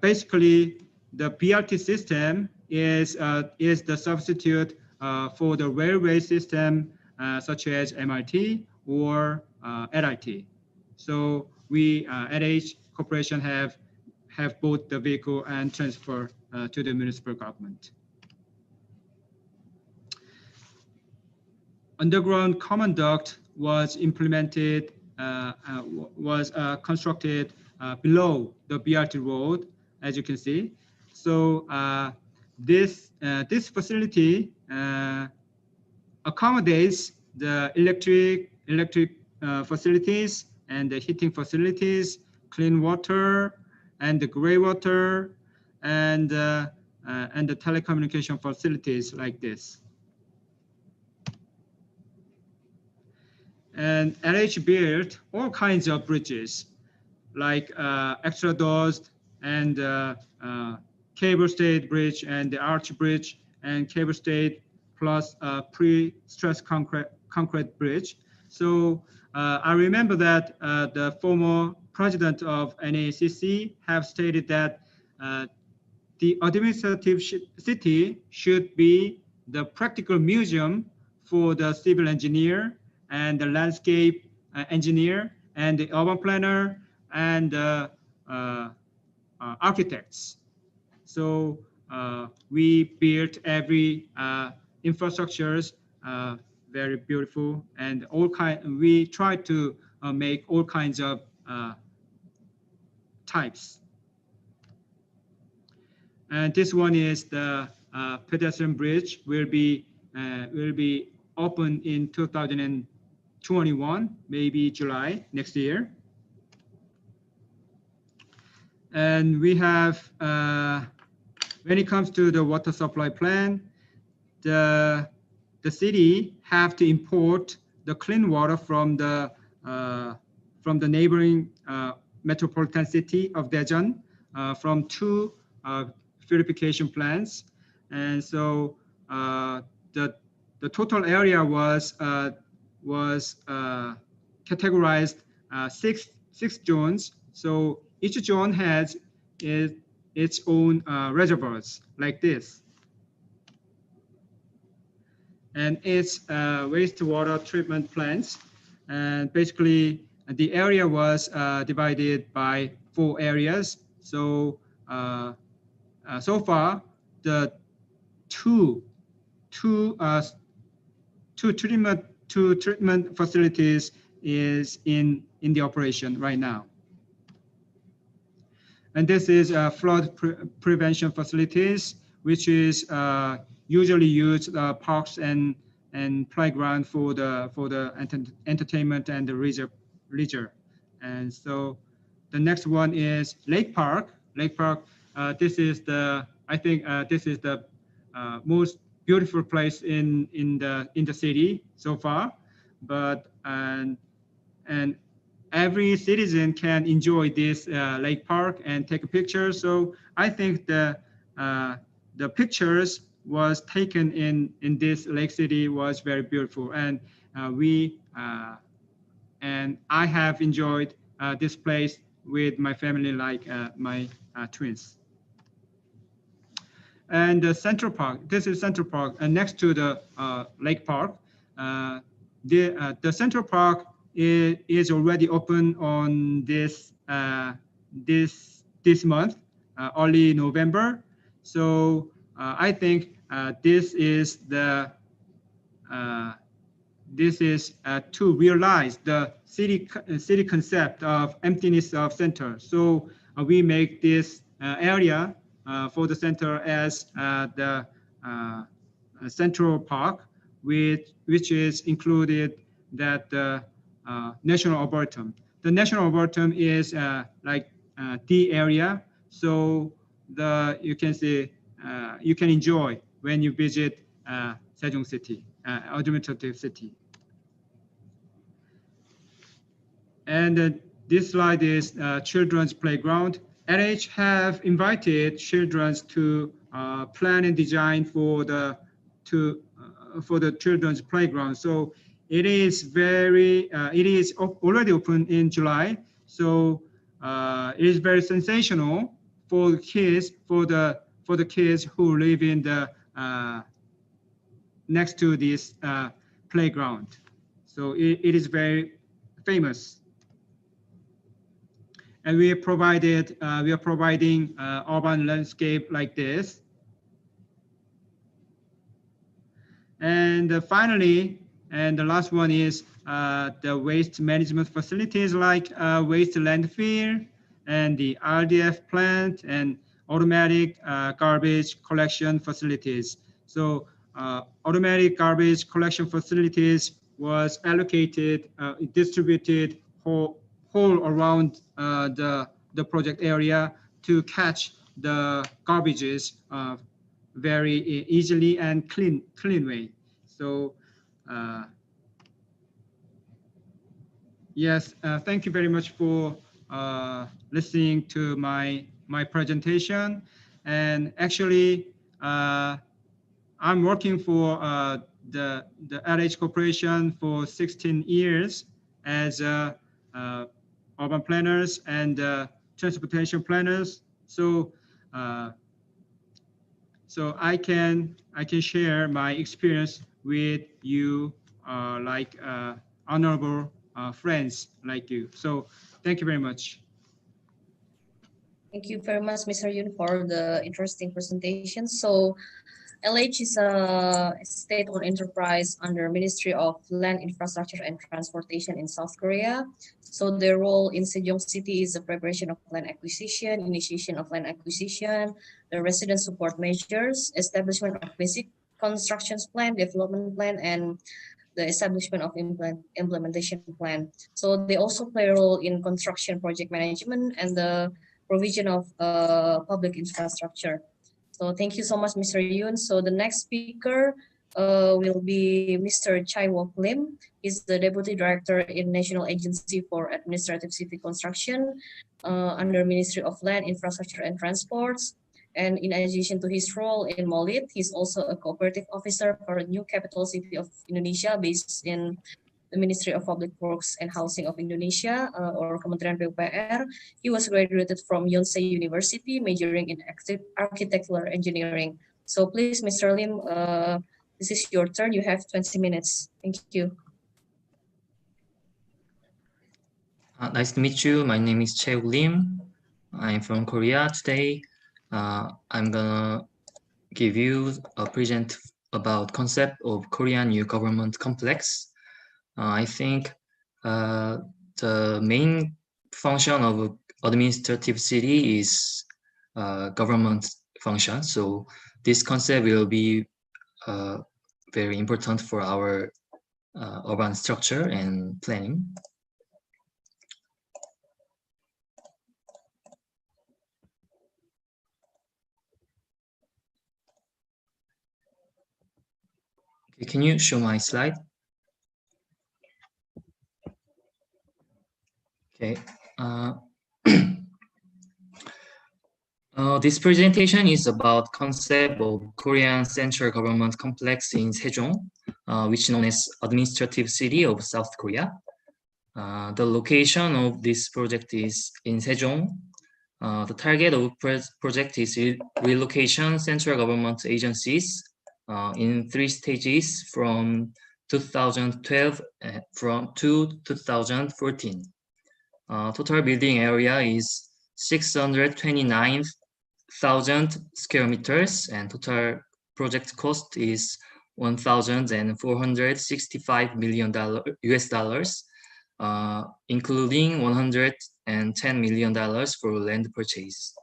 basically the BRT system is the substitute for the railway system such as MRT or LRT. So we LH Corporation have bought the vehicle and transfer to the municipal government. Underground common duct was implemented, was constructed below the BRT road, as you can see. So this facility accommodates the electric facilities and the heating facilities, clean water, and the gray water, and the telecommunication facilities like this. And LH built all kinds of bridges, like extra doors and cable stayed bridge and the arch bridge and cable stayed plus pre-stressed concrete bridge. So I remember that the former president of NACC have stated that the administrative city should be the practical museum for the civil engineer and the landscape engineer and the urban planner and architects. So we built every infrastructures very beautiful, and we try to make all kinds of types. And this one is the pedestrian bridge will be open in 2021, maybe July next year. And we have, when it comes to the water supply plan, the city have to import the clean water from the neighboring metropolitan city of Daejeon from 2 purification plants. And so the total area was categorized 6 zones. So each zone has its own reservoirs like this. And it's wastewater treatment plants. And basically the area was divided by 4 areas. So so far the two treatment facilities is in the operation right now. And this is flood prevention facilities, which is usually used parks and playground for the entertainment and the leisure. And so the next one is Lake Park. Lake Park. This is I think this is the most beautiful place in the city so far. But and every citizen can enjoy this lake park and take a picture. So I think the pictures was taken in this lake city was very beautiful, and and I have enjoyed this place with my family, like my twins. And the Central Park. This is Central Park, and next to the lake park. The Central Park is already open on this month, early November. So I think this is to realize the city concept of emptiness of center. So we make this area for the center as the Central Park, which is included that National Arboretum. The National Arboretum is like the area, so you can see you can enjoy when you visit Sejong City, administrative city. And this slide is children's playground. NH have invited children to plan and design for the children's playground. So it is already open in July. So it is very sensational for kids, for the kids who live in the next to this playground. So it is very famous. And we are providing urban landscape like this. And finally, and the last one is the waste management facilities like waste landfill and the RDF plant and automatic garbage collection facilities. So automatic garbage collection facilities was allocated, distributed whole around the project area to catch the garbages very easily and clean way. So yes, thank you very much for listening to my presentation. And actually, I'm working for the LH Corporation for 16 years as urban planners and transportation planners. So so I can share my experience with you, like honorable friends like you. So thank you very much. Thank you very much, Mr. Yun, for the interesting presentation. So LH is a state-owned enterprise under Ministry of Land, Infrastructure and Transportation in South Korea. So their role in Sejong City is the preparation of land acquisition, initiation of land acquisition, the resident support measures, establishment of basic construction plan, development plan, and the establishment of implementation plan. So they also play a role in construction project management and the provision of public infrastructure. So thank you so much, Mr. Yoon. So the next speaker will be Mr. Chai Wok Lim. He's the Deputy Director in National Agency for Administrative Civil Construction under Ministry of Land, Infrastructure and Transports. And in addition to his role in MOLIT, he's also a cooperative officer for a new capital city of Indonesia based in the Ministry of Public Works and Housing of Indonesia, or Kementerian PUPR. He was graduated from Yonsei University, majoring in architectural engineering. So please, Mr. Lim, this is your turn. You have 20 minutes. Thank you. Nice to meet you. My name is Chae Lim. I'm from Korea today. I'm gonna give you a present about concept of Korean new government complex. I think the main function of administrative city is government function. So this concept will be very important for our urban structure and planning. Okay, can you show my slide? Okay. This presentation is about concept of Korean central government complex in Sejong, which is known as administrative city of South Korea. The location of this project is in Sejong. The target of project is relocation central government agencies in 3 stages from 2012 to 2014. Total building area is 629,000 square meters, and total project cost is $1,465 million US dollars, including $110 million for land purchase.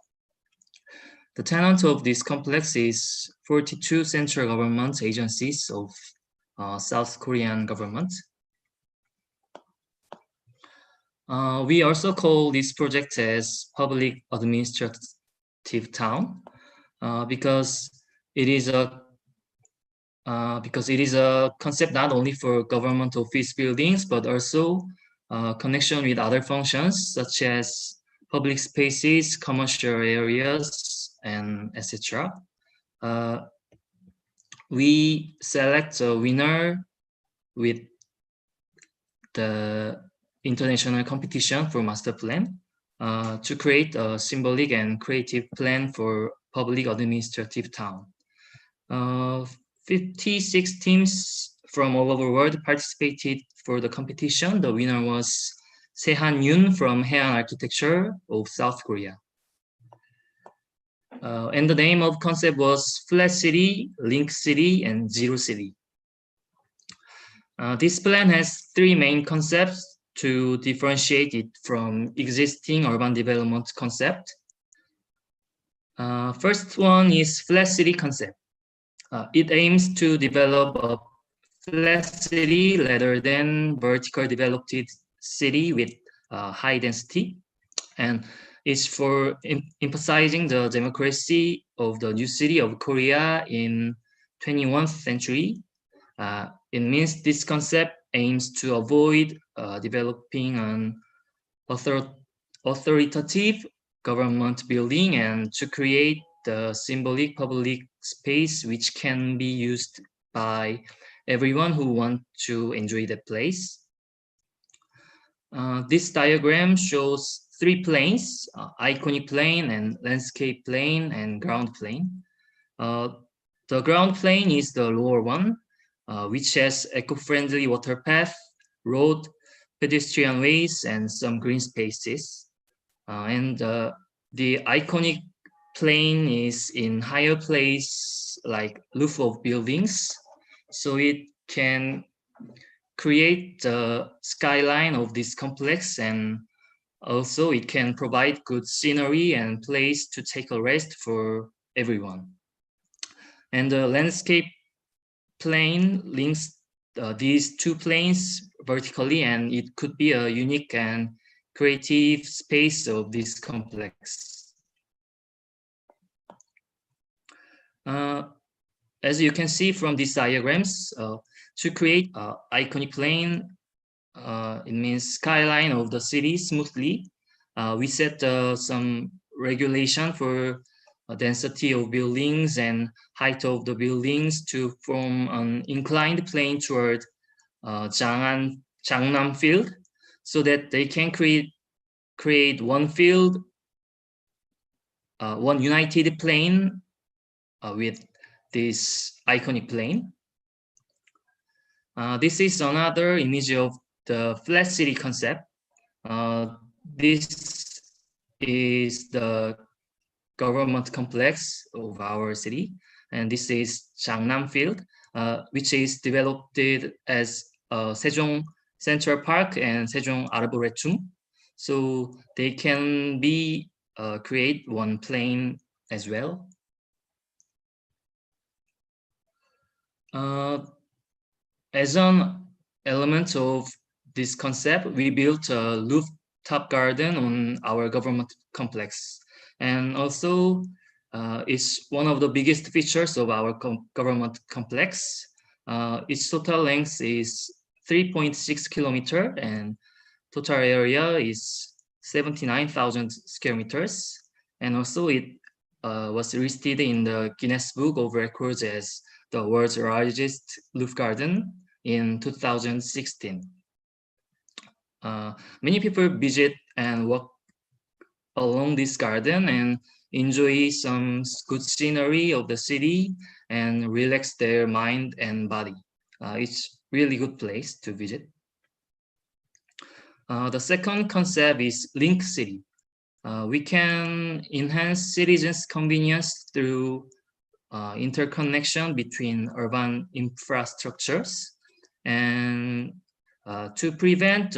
The tenant of this complex is 42 central government agencies of South Korean government. We also call this project as public administrative town because it is a concept not only for government office buildings but also connection with other functions such as public spaces, commercial areas, and etc. We select a winner with the international competition for master plan to create a symbolic and creative plan for public administrative town. 56 teams from all over the world participated for the competition. The winner was Sehan Yoon from Haean Architecture of South Korea. And the name of concept was Flat City, Link City, and Zero City. This plan has 3 main concepts to differentiate it from existing urban development concept. First one is flat city concept. It aims to develop a flat city rather than vertical developed city with high density, and is for emphasizing the democracy of the new city of Korea in 21st century. It means this concept aims to avoid developing an authoritative government building and to create the symbolic public space which can be used by everyone who wants to enjoy the place. This diagram shows 3 planes, iconic plane and landscape plane and ground plane. The ground plane is the lower one, which has eco-friendly water path, road, pedestrian ways and some green spaces. And the iconic plane is in higher place, like roof of buildings. So it can create the skyline of this complex, and also it can provide good scenery and place to take a rest for everyone. And the landscape plane links these two planes vertically, and it could be a unique and creative space of this complex. As you can see from these diagrams, to create an iconic plane, it means skyline of the city smoothly. We set some regulation for density of buildings and height of the buildings to form an inclined plane toward Jangnam field, so that they can create one field, one united plane with this iconic plane. This is another image of the flat city concept. This is the government complex of our city, and this is Jangnam Field, which is developed as Sejong Central Park and Sejong Arboretum. So they can be create one plane as well. As an element of this concept, we built a rooftop garden on our government complex. And also, it's one of the biggest features of our government complex. Its total length is 3.6 kilometers, and total area is 79,000 square meters. And also, it was listed in the Guinness Book of Records as the world's largest roof garden in 2016. Many people visit and walk along this garden and enjoy some good scenery of the city and relax their mind and body. It's really good place to visit. The second concept is Link City. We can enhance citizens' convenience through interconnection between urban infrastructures, and to prevent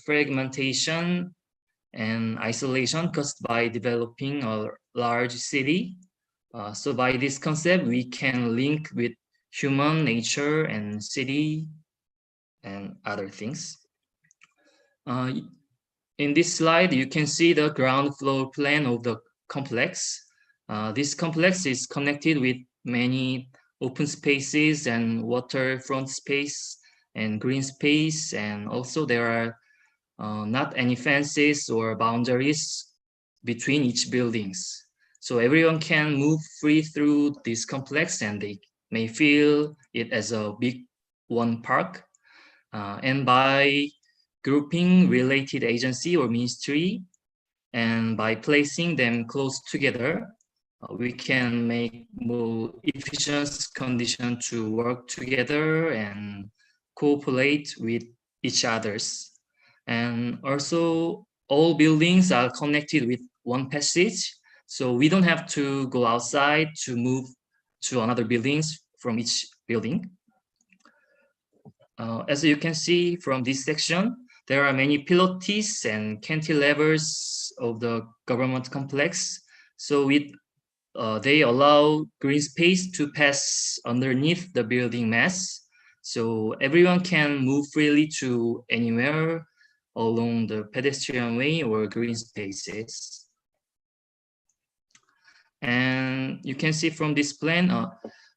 fragmentation and isolation caused by developing a large city. So by this concept, we can link with human nature and city and other things. In this slide, you can see the ground floor plan of the complex. This complex is connected with many open spaces and waterfront space and green space, and also there are not any fences or boundaries between each buildings. So everyone can move free through this complex, and they may feel it as a big one park. And by grouping related agency or ministry, and by placing them close together, we can make more efficient condition to work together and cooperate with each others. And also, all buildings are connected with one passage, so we don't have to go outside to move to another buildings from each building. As you can see from this section, there are many pilotis and cantilevers of the government complex. So they allow green space to pass underneath the building mass. So everyone can move freely to anywhere along the pedestrian way or green spaces. And you can see from this plan,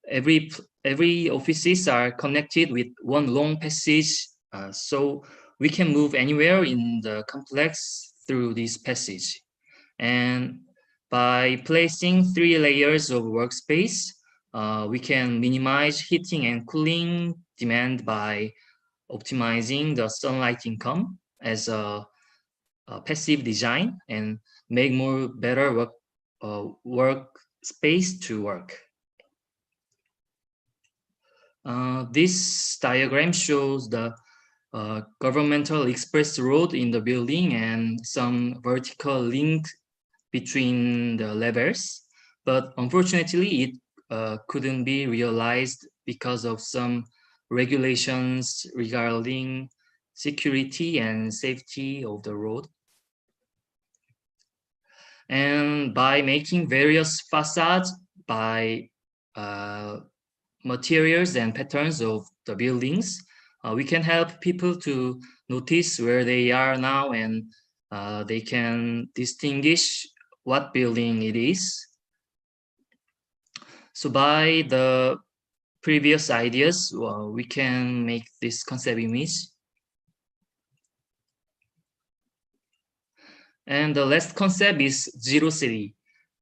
every offices are connected with one long passage. So we can move anywhere in the complex through this passage. And by placing 3 layers of workspace, we can minimize heating and cooling demand by optimizing the sunlight income as a passive design and make more better work space to work. This diagram shows the governmental express road in the building and some vertical link between the levels. But unfortunately, it couldn't be realized because of some regulations regarding security and safety of the road. And by making various facades by materials and patterns of the buildings, we can help people to notice where they are now, and they can distinguish what building it is. So by the previous ideas, we can make this concept image. And the last concept is Zero City.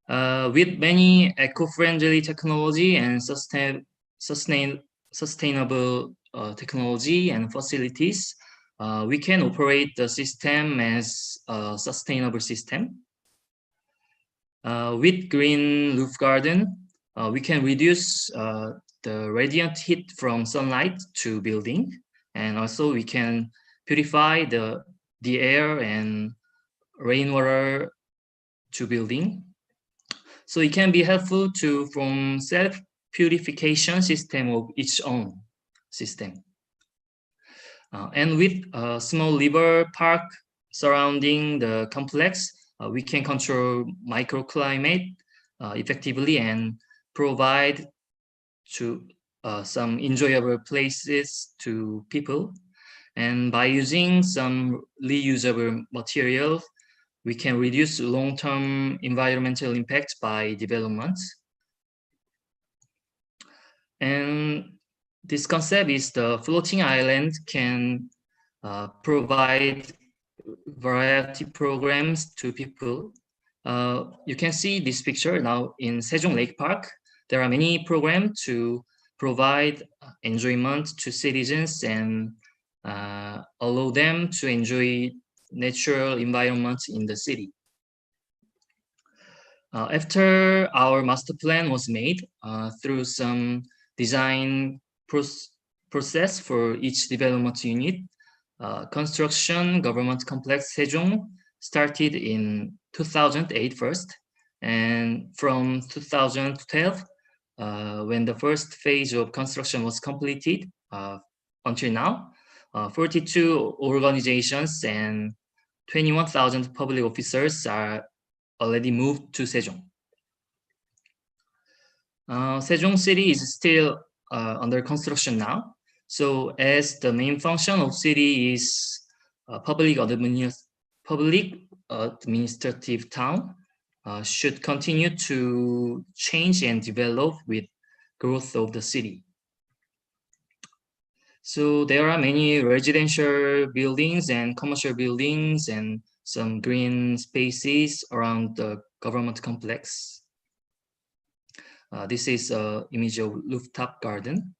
With many eco-friendly technology and sustainable technology and facilities, we can operate the system as a sustainable system. With green roof garden, we can reduce the radiant heat from sunlight to building, and also we can purify the air and rainwater to building. So it can be helpful to from self-purification system of its own system. And with a small river park surrounding the complex, we can control microclimate effectively and provide to some enjoyable places to people. And by using some reusable material, we can reduce long-term environmental impact by development. And this concept is the floating island can provide variety programs to people. You can see this picture now in Sejong Lake Park. There are many programs to provide enjoyment to citizens and allow them to enjoy natural environment in the city. After our master plan was made through some design process for each development unit, construction government complex Sejong started in 2008 first, and from 2012, when the first phase of construction was completed, until now, 42 organizations and 21,000 public officers are already moved to Sejong. Sejong City is still under construction now. So as the main function of city is public administrative town, should continue to change and develop with growth of the city. So there are many residential buildings and commercial buildings and some green spaces around the government complex. This is an image of rooftop garden.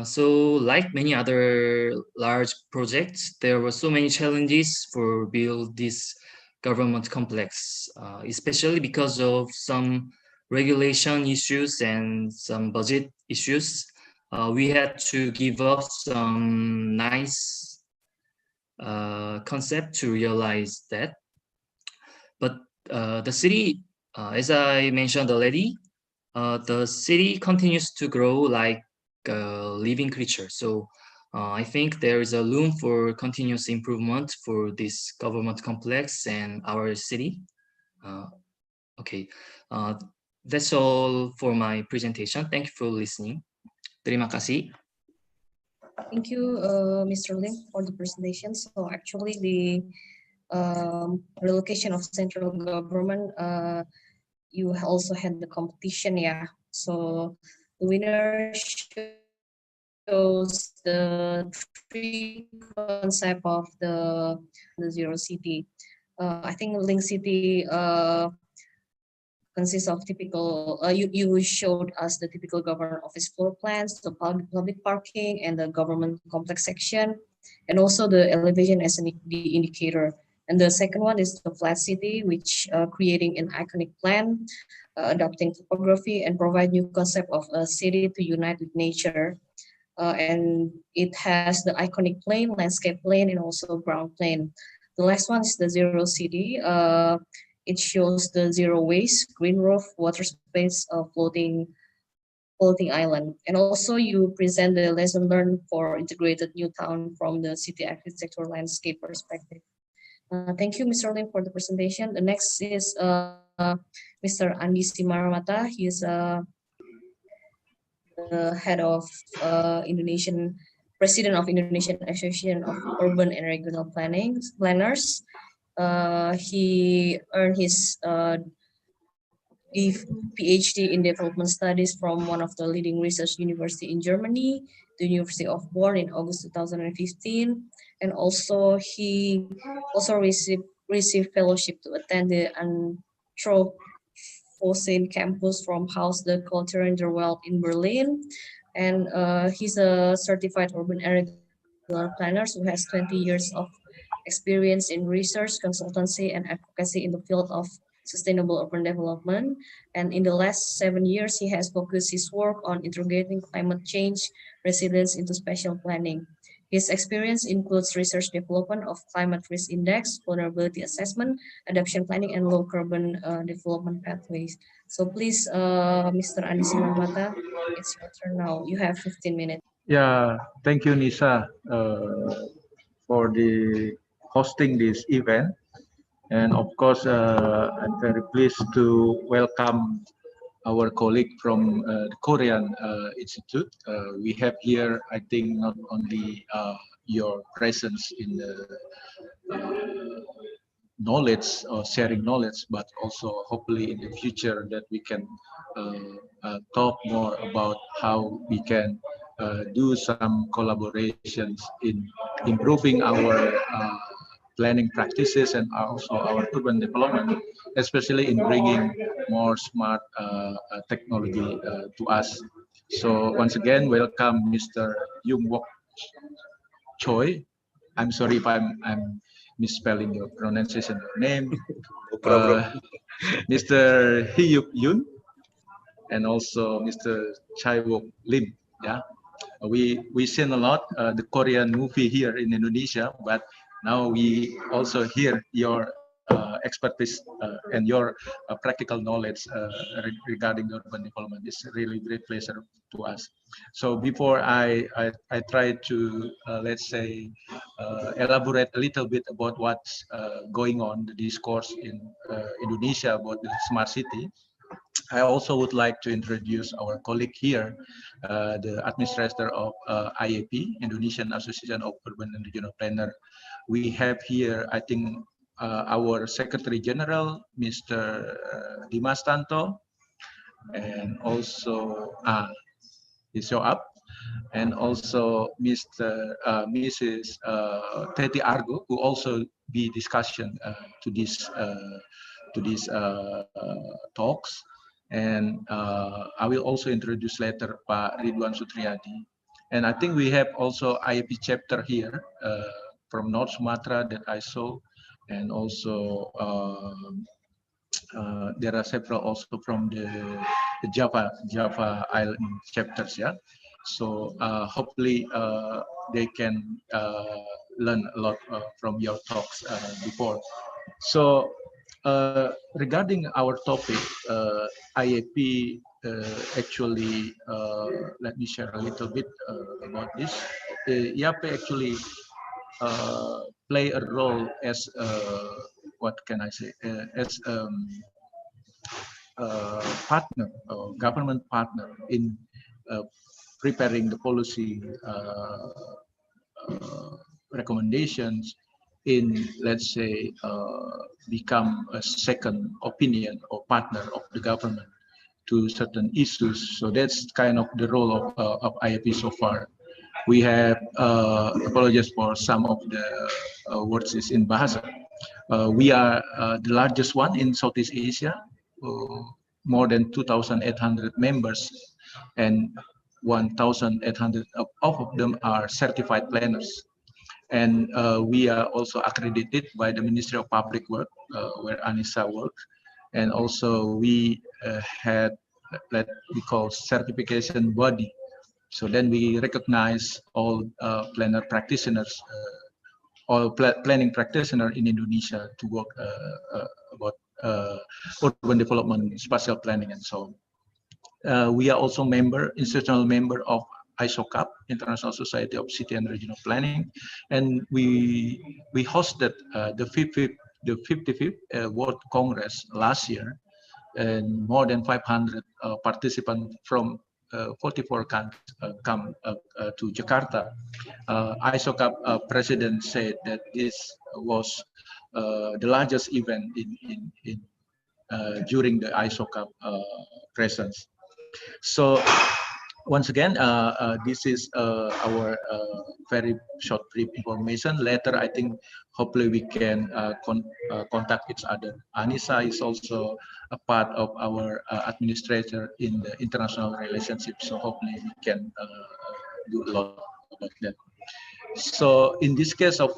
So like many other large projects, there were so many challenges for build this government complex, especially because of some regulation issues and some budget issues. We had to give up some nice concept to realize that. But the city, as I mentioned already, the city continues to grow like a living creature. So I think there is a room for continuous improvement for this government complex and our city. Okay, that's all for my presentation. Thank you for listening. Terima kasih. Thank you, Mr. Lim, for the presentation. So actually, the relocation of central government, you also had the competition, yeah. So the winner shows the three concept of the Zero City. I think Link City consists of typical, you showed us the typical government office floor plans, the public parking, and the government complex section, and also the elevation as the indicator. And the second one is the flat city, which creating an iconic plan, adopting topography, and provide new concept of a city to unite with nature. and it has the iconic plane, landscape plane, and also ground plane. The last one is the zero city. It shows the zero waste, green roof, water space, floating island. And also you present the lesson learned for integrated new town from the city architecture landscape perspective. Thank you, Mr. Lim, for the presentation. The next is Mr. Andi Simaramata. He is the head of President of Indonesian Association of Urban and Regional Planners. He earned his PhD in development studies from one of the leading research university in Germany, the University of Bonn in August 2015, and also he also received fellowship to attend the Anthropocene campus from Haus der Kultur in der Welt in Berlin, and he's a certified urban and regular planner who has 20 years of experience in research, consultancy, and advocacy in the field of sustainable urban development. And in the last 7 years, he has focused his work on integrating climate change resilience into spatial planning. His experience includes research development of climate risk index, vulnerability assessment, adaptation planning, and low carbon development pathways. So please, Mr. Andi Simaramata, it's your turn now. You have 15 minutes. Yeah, thank you, Nisa, for the hosting this event. And of course, I'm very pleased to welcome our colleague from the Korean Institute. We have here, I think, not only your presence in the knowledge or sharing knowledge, but also hopefully in the future that we can talk more about how we can do some collaborations in improving our planning practices and also our urban development, especially in bringing more smart technology to us. So once again, welcome Mr. Young-Wook Choi. I'm sorry if I'm misspelling your pronunciation of your name. Mr. Hyuk Yoon and also Mr. Chae-wook Lim. Yeah, we seen a lot the Korean movie here in Indonesia, but now we also hear your expertise and your practical knowledge regarding the urban development. It's really great pleasure to us. So before I try to let's say elaborate a little bit about what's going on, the discourse in Indonesia about the smart city, I also would like to introduce our colleague here, the administrator of IAP, Indonesian Association of Urban and Regional Planner. We have here, I think, our Secretary General, Mr. Dimas Tanto, and also he show up, and also Mrs. Teti Argo, who also be discussion to this talks. And I will also introduce later Pak Ridwan Sutriyadi. And I think we have also IAP chapter here from North Sumatra that I saw, and also there are several also from the Java Island chapters. Yeah, so hopefully they can learn a lot from your talks before. So regarding our topic, IAP actually, let me share a little bit about this. IAP actually play a role as what can I say, as partner, or government partner in preparing the policy recommendations, in, let's say, become a second opinion or partner of the government to certain issues. So that's kind of the role of IAP so far. We have, apologies for some of the words is in Bahasa. We are the largest one in Southeast Asia, more than 2,800 members, and 1,800 of them are certified planners. And we are also accredited by the Ministry of Public Work, where Anissa works. And also we had what we call certification body So then we recognize all planner practitioners, all planning practitioners in Indonesia to work about urban development, spatial planning, and so on. We are also institutional member of ISOCAP, International Society of City and Regional Planning, and we hosted the 55th World Congress last year, and more than 500 participants from 44 countries come to Jakarta. ISOCAP president said that this was the largest event during the ISOCAP presence. So once again, this is our very short brief information. Later, I think hopefully we can contact each other. Anissa is also a part of our administrator in the international relationship, so hopefully we can do a lot about that. So in this case of,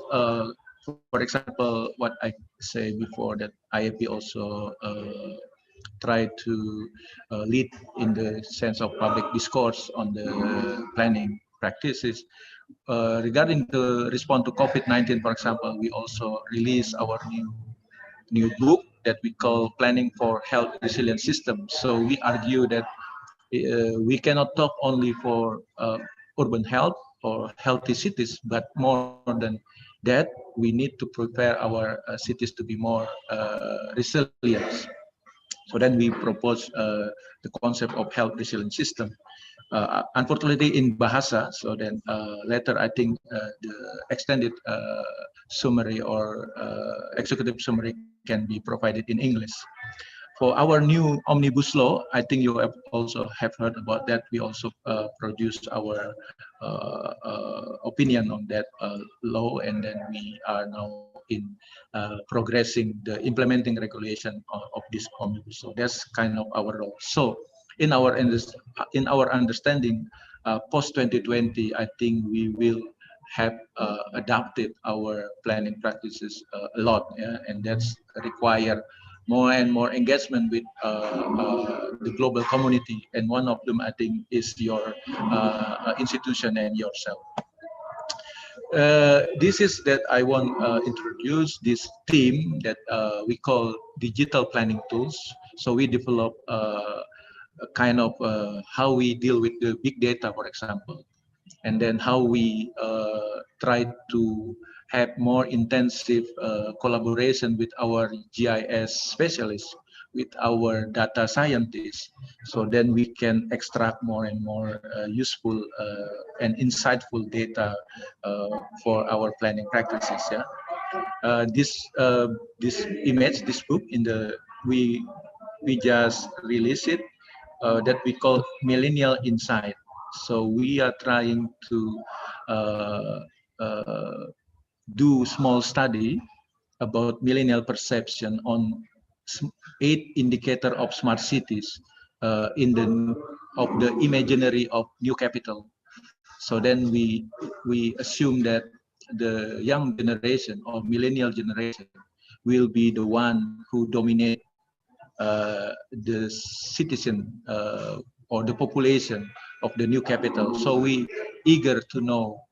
for example, what I say before, that IAP also try to lead in the sense of public discourse on the planning practices. Regarding the response to COVID-19, for example, we also release our new book that we call Planning for Health Resilient System. So we argue that we cannot talk only for urban health or healthy cities, but more than that, we need to prepare our cities to be more resilient. So then we propose the concept of health resilient system. Unfortunately in Bahasa, so then later I think the extended summary or executive summary can be provided in English. For our new omnibus law, I think you have also heard about that. We also produced our opinion on that law, and then we are now in progressing the implementing regulation of this omnibus. So that's kind of our role. So in our understanding, post 2020, I think we will have adapted our planning practices a lot, yeah? And that's require more and more engagement with the global community, and one of them I think is your institution and yourself. This is that I want introduce this theme that we call digital planning tools. So we develop a kind of how we deal with the big data, for example, and then how we try to have more intensive collaboration with our GIS specialists, with our data scientists, so then we can extract more and more useful and insightful data for our planning practices. Yeah, this image, this book we just released it that we call Millennial Insight. So we are trying to do small study about millennial perception on 8 indicators of smart cities in the imaginary of new capital. So then we assume that the young generation or millennial generation will be the one who dominate the citizen or the population of the new capital. So we eager to know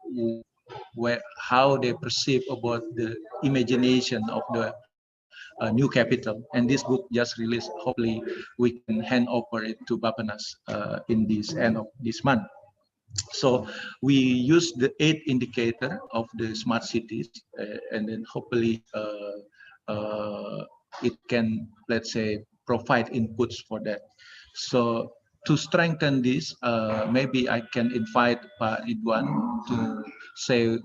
how they perceive about the imagination of the new capital. And this book just released. Hopefully we can hand over it to Bapenas in this end of this month. So we use the 8 indicator of the smart cities, and then hopefully it can, let's say, provide inputs for that. So to strengthen this, maybe I can invite Pak Ridwan to say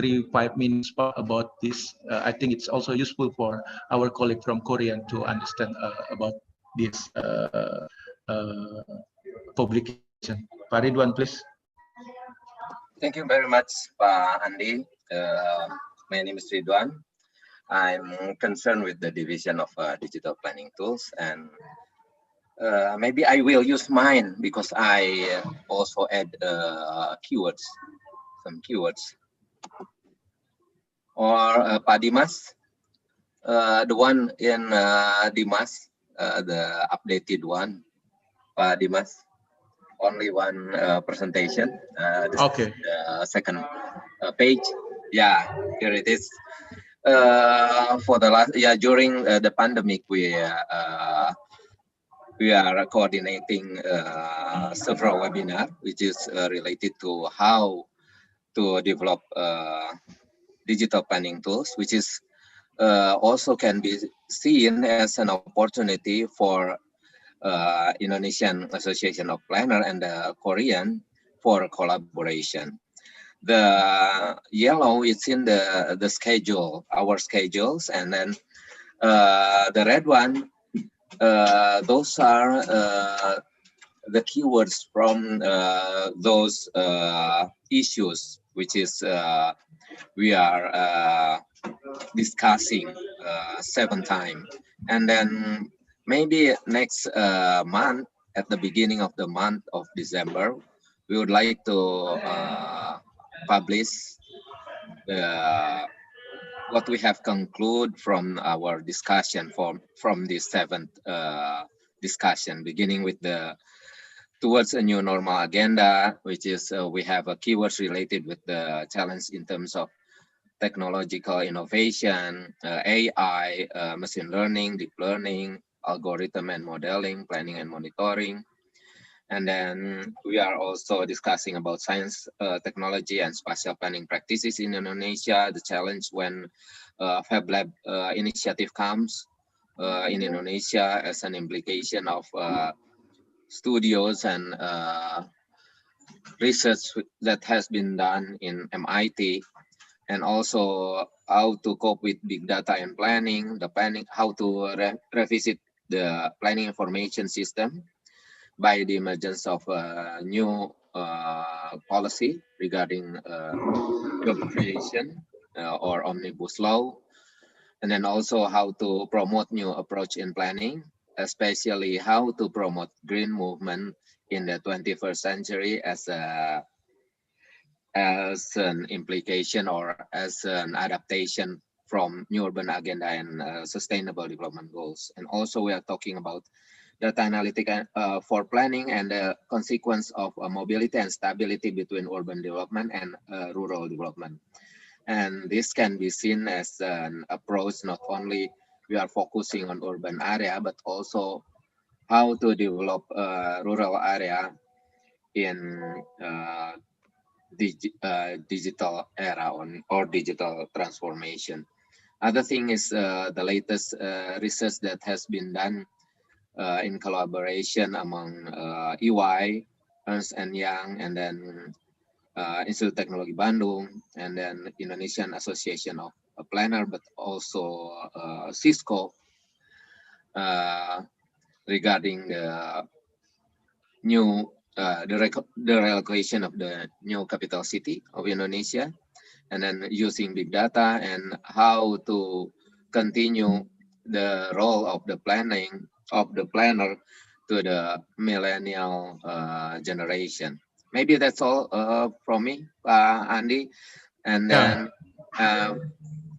3-5 minutes about this. I think it's also useful for our colleague from Korea to understand about this publication. Pak Ridwan, please. Thank you very much, Pak Andi. My name is Ridwan. I'm concerned with the division of digital planning tools, and maybe I will use mine because I also add keywords, some keywords. Or Pak Dimas, the one in Dimas, the updated one, Pak Dimas. only one presentation. This Okay. is the second page. Yeah, here it is. For the last, during the pandemic, we are coordinating several webinars, which is related to how to develop digital planning tools, which is also can be seen as an opportunity for Indonesian Association of Planner and the Korean for collaboration. The yellow is in the schedule, our schedules, and then the red one, those are the keywords from those issues, which is we are discussing 7 times. And then maybe next month, at the beginning of the month of December, we would like to publish what we have concluded from our discussion from this 7th discussion, beginning with the towards a new normal agenda, which is we have keywords related with the challenge in terms of technological innovation, AI, machine learning, deep learning, algorithm and modeling, planning and monitoring. And then we are also discussing about science, technology, and spatial planning practices in Indonesia, the challenge when Fab Lab initiative comes in Indonesia as an implication of studios and research that has been done in MIT, and also how to cope with big data and planning, how to revisit the planning information system by the emergence of a new policy regarding job creation or omnibus law, and then also how to promote new approach in planning, especially how to promote green movement in the 21st century as an implication or as an adaptation from new urban agenda and sustainable development goals. And also we are talking about data analytics for planning and the consequence of mobility and stability between urban development and rural development. And this can be seen as an approach, not only we are focusing on urban area, but also how to develop rural area in digital era or digital transformation. Other thing is the latest research that has been done in collaboration among EY, Ernst & Young, and then Institute Teknologi Bandung, and then Indonesian Association of Planner, but also Cisco regarding the new the relocation of the new capital city of Indonesia, and then using big data and how to continue the role of the planner to the millennial generation. Maybe that's all from me, Andy. And then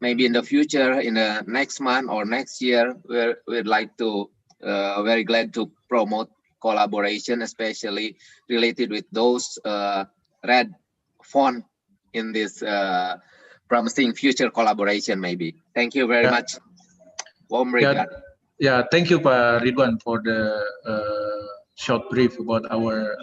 maybe in the future, in the next month or next year, we'd like to very glad to promote collaboration, especially related with those red font in this promising future collaboration. Maybe. Thank you very much. Warm regard. Yeah, thank you, Pak Ridwan, for the short brief about our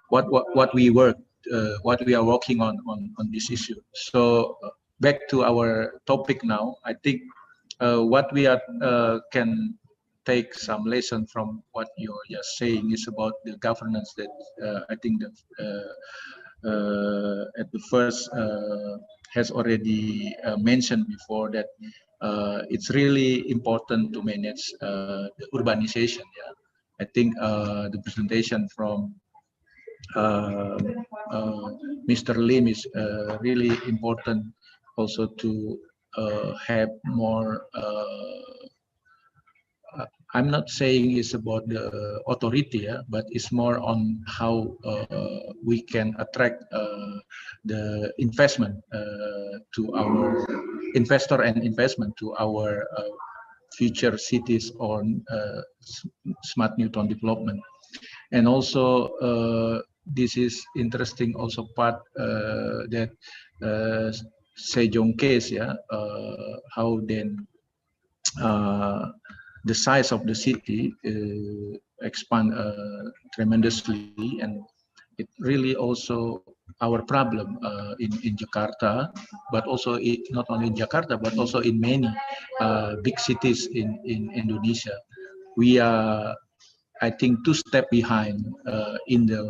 what we are working on this issue. So back to our topic now. I think what we are can take some lesson from what you're just saying is about the governance that I think that at the first has already mentioned before that it's really important to manage the urbanization. Yeah, I think the presentation from Mr. Lim is really important also to have more. I'm not saying it's about the authority, but it's more on how we can attract the investment to our investor and investment to our future cities or smart Newton development. And also this is interesting also part that Sejong case, yeah, how then the size of the city expand tremendously, and it really also our problem in Jakarta, but also not only in Jakarta, but also in many big cities in Indonesia. We are, I think, 2 steps behind in the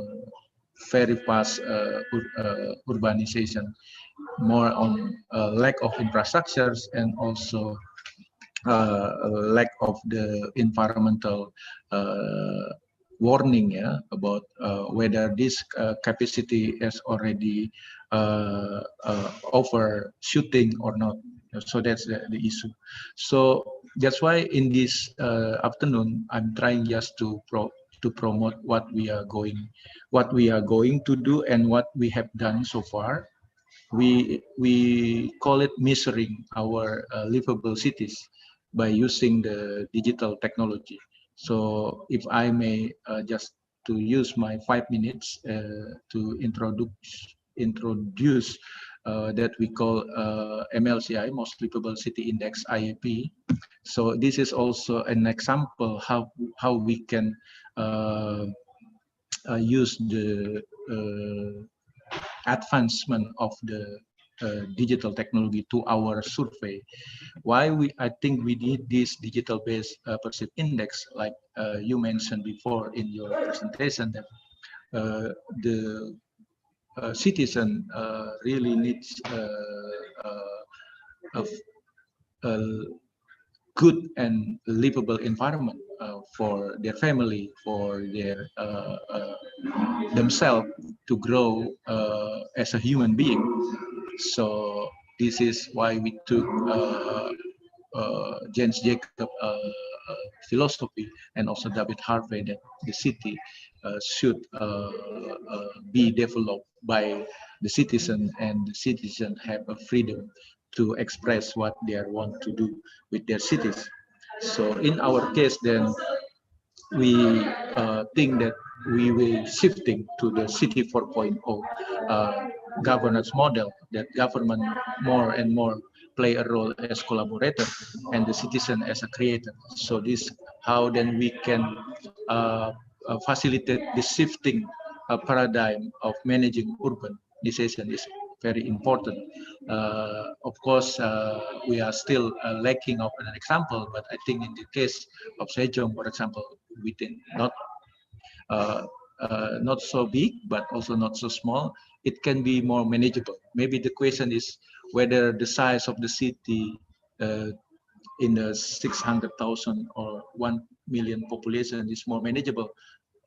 very fast urbanization, more on lack of infrastructures and also lack of the environmental warning, yeah, about whether this capacity is already overshooting or not. So that's the issue. So that's why in this afternoon, I'm trying just to promote what we are going to do and what we have done so far. We call it measuring our livable cities by using the digital technology. So if I may just to use my 5 minutes to introduce that we call MLCI, Most Livable City Index, IAP. So this is also an example how we can use the advancement of the digital technology to our survey. Why I think we need this digital-based perceived index, like you mentioned before in your presentation, that the citizen really needs a good and livable environment for their family, for their themselves to grow as a human being. So this is why we took James Jacob philosophy and also David Harvey that the city should be developed by the citizen, and the citizen have a freedom to express what they want to do with their cities. So in our case, then we think that we will shifting to the city 4.0 governance model, that government more and more play a role as collaborator and the citizen as a creator. So this how then we can facilitate the shifting paradigm of managing urban decision is very important. Of course, we are still lacking of an example, but I think in the case of Sejong, for example, we think not so big, but also not so small. It can be more manageable. Maybe the question is whether the size of the city in the 600,000 or 1 million population is more manageable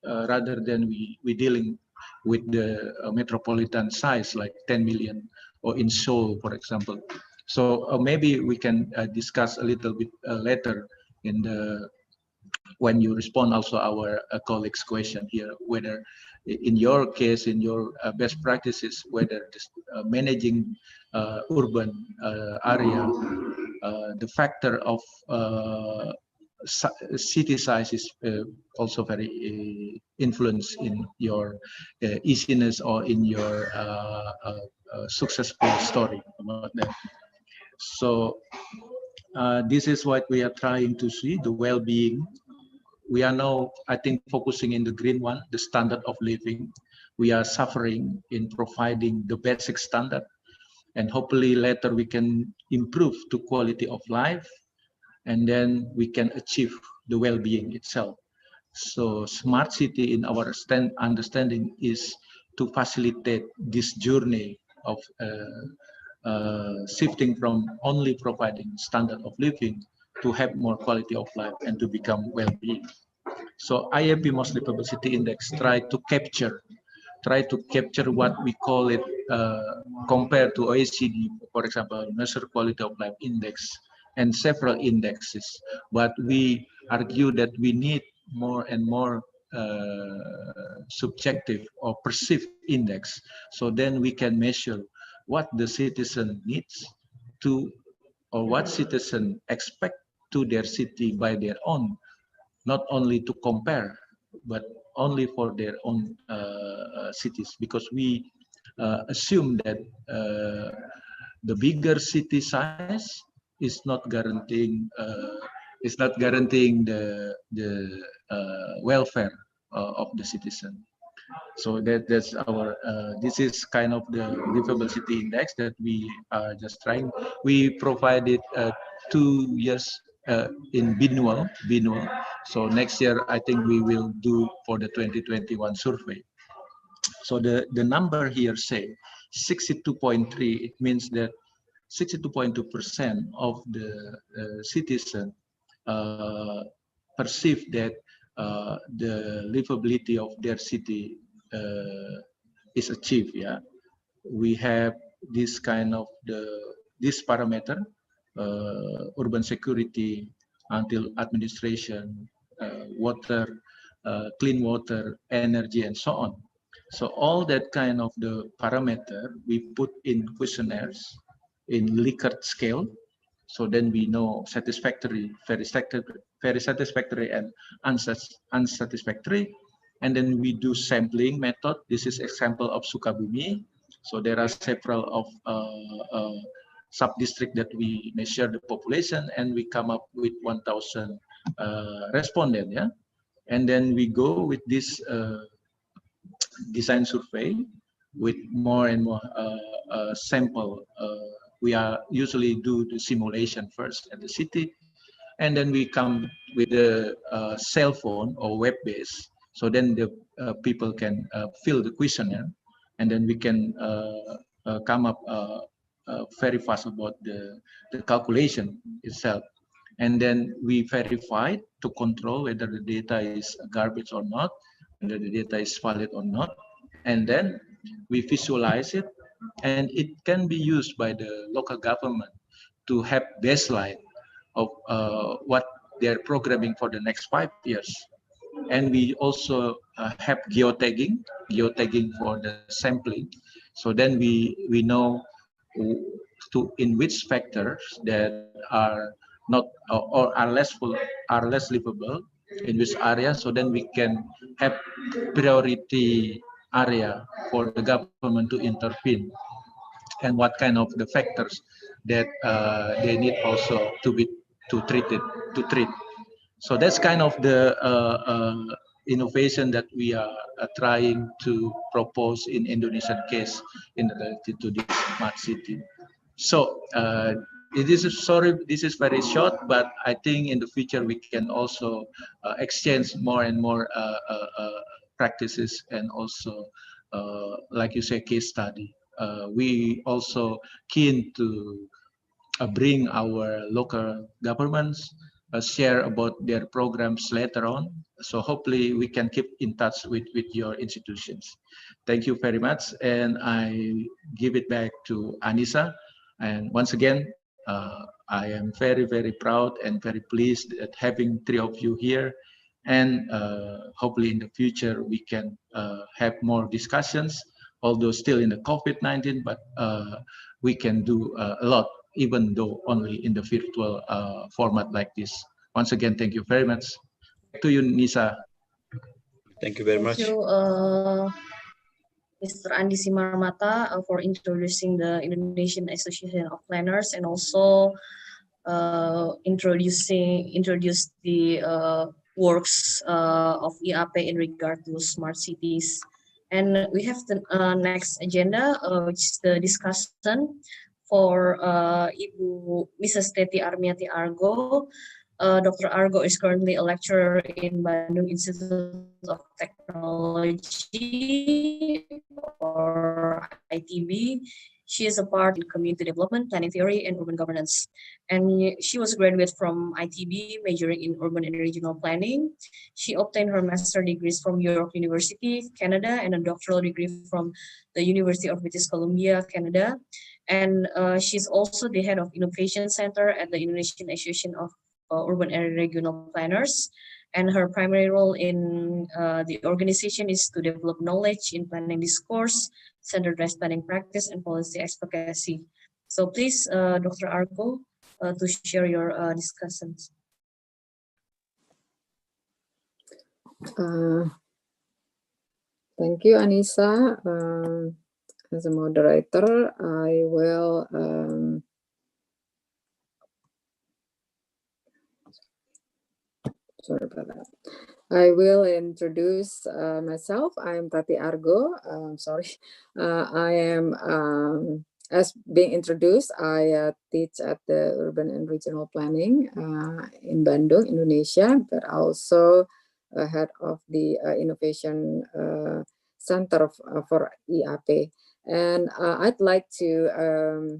rather than we dealing with the metropolitan size like 10 million or in Seoul, for example. So maybe we can discuss a little bit later in the when you respond also our colleagues' question here, whether in your case, in your best practices, whether this, managing urban area, the factor of city size is also very influence in your easiness or in your successful story about that. So this is what we are trying to see, the well-being. We are now, I think, focusing in the green one, the standard of living. We are suffering in providing the basic standard, and hopefully later we can improve the quality of life, and then we can achieve the well-being itself. So smart city in our understanding is to facilitate this journey of shifting from only providing standard of living to have more quality of life and to become well-being. So IAP Most Livable City Index try to capture what we call it compared to OECD, for example, measure quality of life index and several indexes. But we argue that we need more and more subjective or perceived index. So then we can measure what the citizen needs to, or what citizen expect to their city by their own, not only to compare, but only for their own cities, because we assume that the bigger city size is not guaranteeing the welfare of the citizen. So that's our this is kind of the livable city index that we are just trying. We provided 2 years in binual. So next year I think we will do for the 2021 survey. So the number here say 62.3. It means that 62.2% of the citizen perceive that the livability of their city is achieved. Yeah, we have this kind of this parameter, urban security, until administration, water, clean water, energy, and so on. So all that kind of the parameter we put in questionnaires in Likert scale. So then we know satisfactory, very satisfactory, and unsatisfactory. And then we do sampling method. This is example of Sukabumi. So there are several of sub-district that we measure the population, and we come up with 1,000 respondent. Yeah, and then we go with this design survey with more and more sample. We are usually do the simulation first at the city, and then we come with the cell phone or web-based. So then the people can fill the questionnaire, and then we can come up very fast about the calculation itself. And then we verify to control whether the data is garbage or not, whether the data is valid or not. And then we visualize it, and it can be used by the local government to have baseline of what they're programming for the next 5 years. And we also have geotagging for the sampling. So then we know in which factors that are not or are less livable in which area. So then we can have priority area for the government to intervene, and what kind of the factors that they need also to treat. So that's kind of the innovation that we are trying to propose in Indonesian case in related to this smart city. So this is very short, but I think in the future we can also exchange more and more practices, and also like you say, case study. We also keen to bring our local governments share about their programs later on. So hopefully we can keep in touch with your institutions. Thank you very much, and I give it back to Anissa. And once again, I am very, very proud and very pleased at having 3 of you here. And hopefully in the future we can have more discussions, although still in the COVID-19, but we can do a lot, even though only in the virtual format like this. Once again, thank you very much. Back to you, Nisa. Thank you very much. Thank you, Mr. Andi Simarmata, for introducing the Indonesian Association of Planners, and also introduce the works of IAP in regard to smart cities. And we have the next agenda, which is the discussion for Ibu Mrs. Teti Armiati Argo. Dr. Argo is currently a lecturer in Bandung Institute of Technology, or ITB. She is a part in community development, planning theory, and urban governance. And she was a graduate from ITB, majoring in urban and regional planning. She obtained her master's degrees from York University, Canada, and a doctoral degree from the University of British Columbia, Canada. And she's also the head of Innovation Center at the Indonesian Association of Urban and Regional Planners. And her primary role in the organization is to develop knowledge in planning discourse, standardized planning practice, and policy advocacy. So please, Dr. Argo, to share your discussions. Thank you, Anissa. As a moderator, I will sorry about that. I will introduce myself. I'm Tati Argo. Sorry, I am as being introduced. I teach at the Urban and Regional Planning in Bandung, Indonesia, but also head of the Innovation Center for IAP. And I'd like to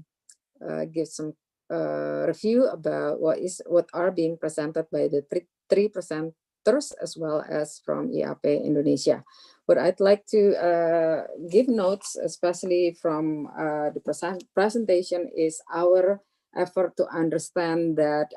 give some review about what are being presented by the three presenters as well as from IAP Indonesia. What I'd like to give notes, especially from the presentation, is our effort to understand that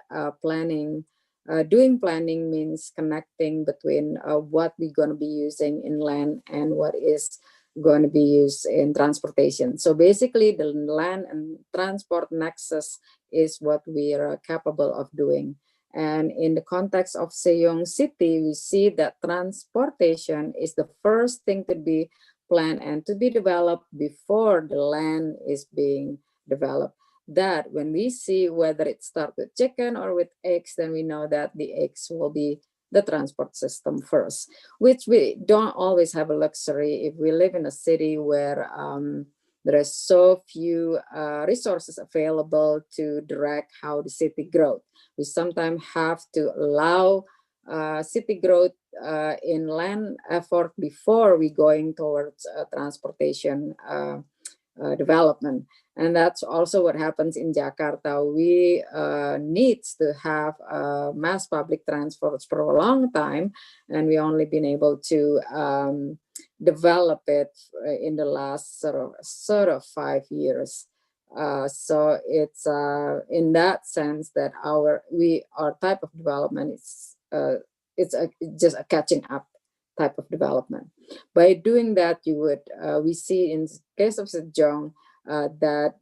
doing planning means connecting between what we're going to be using in land and what is going to be used in transportation. So basically the land and transport nexus is what we are capable of doing. And in the context of Sejong City, we see that transportation is the first thing to be planned and to be developed before the land is being developed. That when we see whether it starts with chicken or with eggs, then we know that the eggs will be the transport system first, which we don't always have a luxury if we live in a city where there are so few resources available to direct how the city grows. We sometimes have to allow city growth in land effort before we going towards transportation development. And that's also what happens in Jakarta. We need to have mass public transports for a long time, and we only been able to develop it in the last sort of 5 years. So it's in that sense that our type of development is just a catching up type of development. By doing that, we see in the case of Sejong that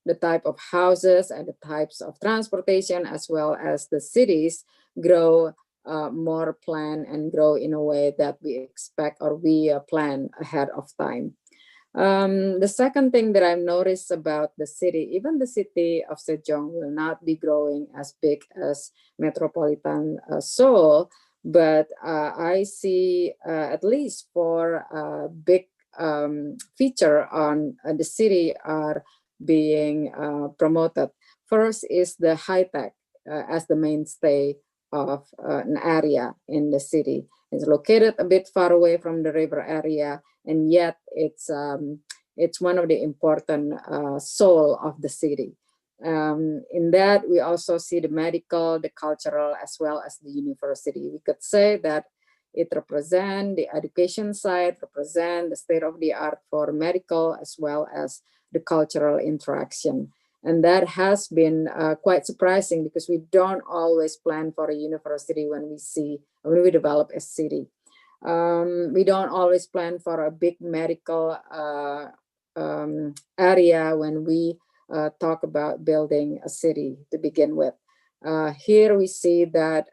the type of houses and the types of transportation as well as the cities grow more planned and grow in a way that we expect or we plan ahead of time. The second thing that I've noticed about the city, even the city of Sejong will not be growing as big as metropolitan Seoul, but I see at least four big feature on the city are being promoted. First is the high tech as the mainstay of an area in the city. It's located a bit far away from the river area, and yet it's one of the important soul of the city. In that, we also see the medical, the cultural, as well as the university. We could say that it represents the education side, represent the state of the art for medical, as well as the cultural interaction. And that has been quite surprising because we don't always plan for a university when we develop a city. We don't always plan for a big medical area when we talk about building a city to begin with. Here we see that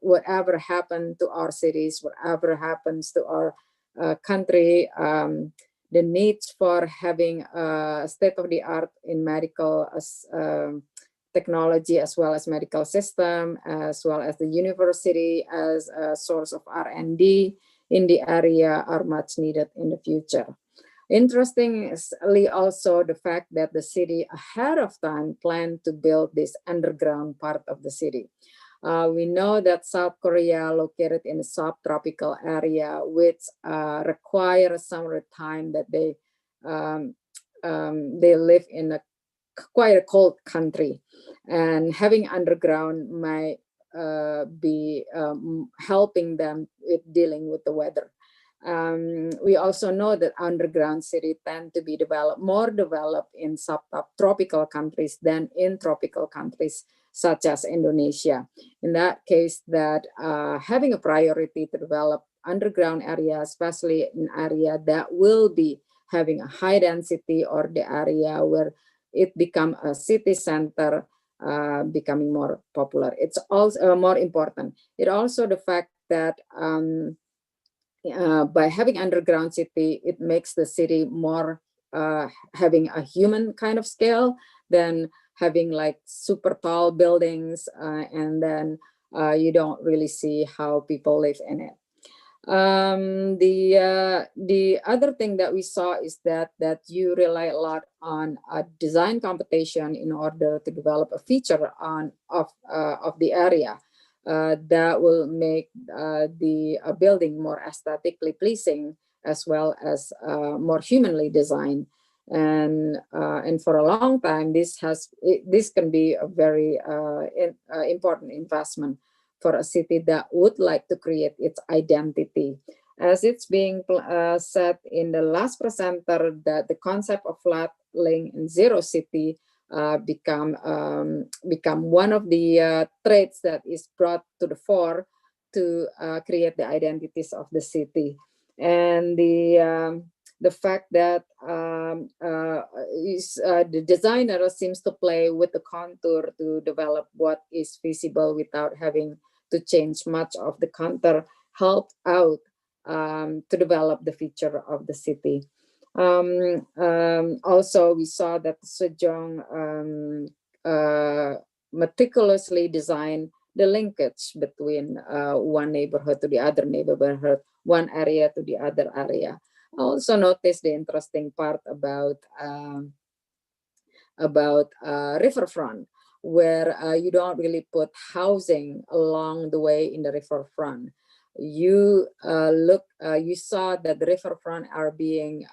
whatever happened to our cities, whatever happens to our country, the needs for having state-of-the-art in medical technology as well as medical system, as well as the university as a source of R&D in the area are much needed in the future. Interestingly, also the fact that the city ahead of time planned to build this underground part of the city. We know that South Korea, located in a subtropical area, which requires some time that they live in quite a cold country, and having underground might be helping them with dealing with the weather. We also know that underground cities tend to be more developed in subtropical countries than in tropical countries such as Indonesia. In that case, that having a priority to develop underground area, especially in area that will be having a high density or the area where it become a city center, becoming more popular. It's also more important. It also the fact that by having underground city, it makes the city more having a human kind of scale than having like super tall buildings, and then you don't really see how people live in it. The other thing that we saw is that you rely a lot on a design competition in order to develop a feature of the area that will make the building more aesthetically pleasing, as well as more humanly designed. And for a long time, this can be a very important investment for a city that would like to create its identity. As it's being said in the last presenter, that the concept of flat link and zero city become one of the traits that is brought to the fore to create the identities of the city. And the fact that the designer seems to play with the contour to develop what is feasible without having to change much of the contour helped out to develop the feature of the city. Also, we saw that Sejong meticulously designed the linkage between one neighborhood to the other neighborhood, one area to the other area. I also noticed the interesting part about riverfront, where you don't really put housing along the way in the riverfront. You you saw that the riverfront are being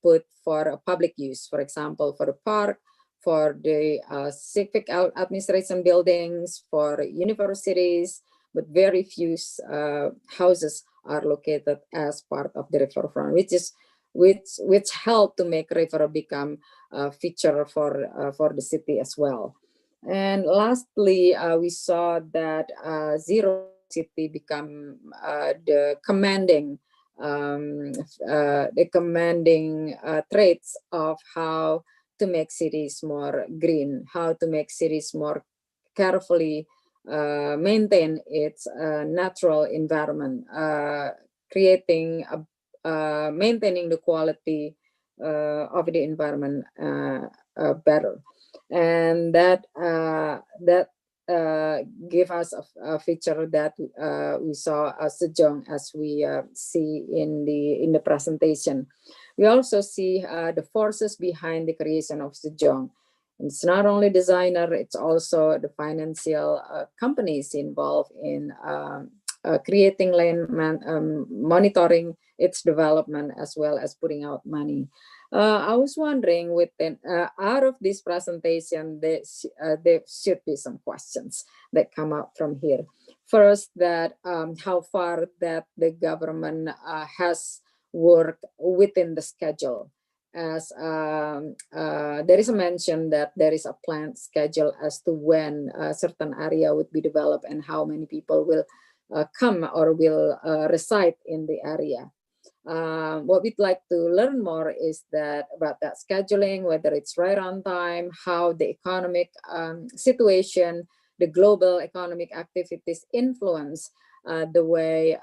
put for public use, for example, for the park, for the civic administration buildings, for universities, but very few houses are located as part of the riverfront, which help to make river become a feature for the city as well. And lastly, we saw that zero city become the commanding traits of how to make cities more green, how to make cities more carefully maintain its natural environment, maintaining the quality of the environment better. And that give us a feature that we saw as Sejong, as we see in the presentation. We also see the forces behind the creation of Sejong. It's not only designer, it's also the financial companies involved in creating land, monitoring its development, as well as putting out money. I was wondering, within out of this presentation, there should be some questions that come up from here. First, that how far that the government has worked within the schedule. As there is a mention that there is a planned schedule as to when a certain area would be developed and how many people will come or will reside in the area. What we'd like to learn more is that about that scheduling, whether it's right on time, how the economic situation, the global economic activities influence the way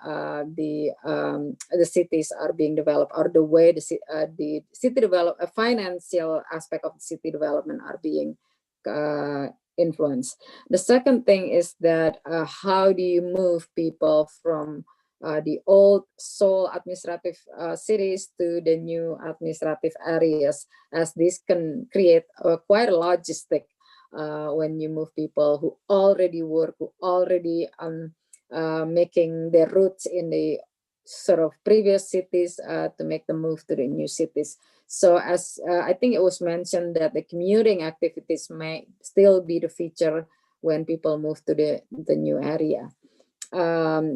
the cities are being developed, or the way the city financial aspect of the city development are being influenced. The second thing is that how do you move people from the old sole administrative cities to the new administrative areas, as this can create quite a logistic when you move people who already work, who already making their roots in the sort of previous cities to make the move to the new cities. So as I think it was mentioned that the commuting activities may still be the feature when people move to the new area.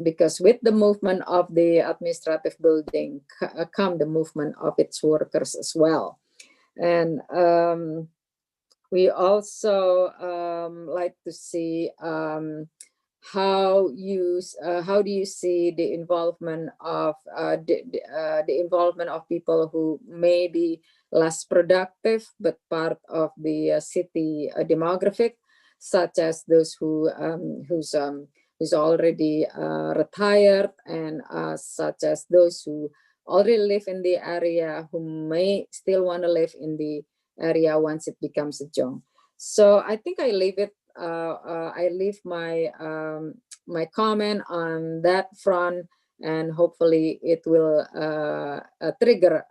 Because with the movement of the administrative building come the movement of its workers as well. And we also like to see how do you see the involvement of the involvement of people who may be less productive but part of the city demographic, such as those whose who's already retired, and such as those who already live in the area who may still want to live in the area once it becomes a sejong. So I think I leave it. I leave my my comment on that front, and hopefully it will trigger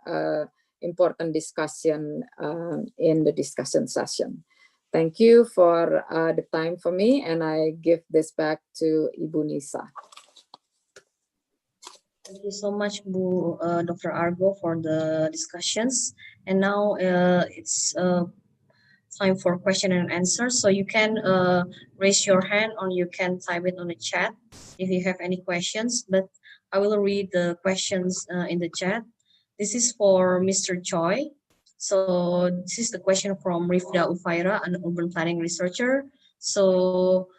important discussion in the discussion session. Thank you for the time for me, and I give this back to Ibu Nisa. Thank you so much, Dr. Argo, for the discussions. And now it's time for question and answer. So you can raise your hand or you can type it on the chat if you have any questions. But I will read the questions in the chat. This is for Mr. Choi. So this is the question from Rifda Ufaira, an urban planning researcher. So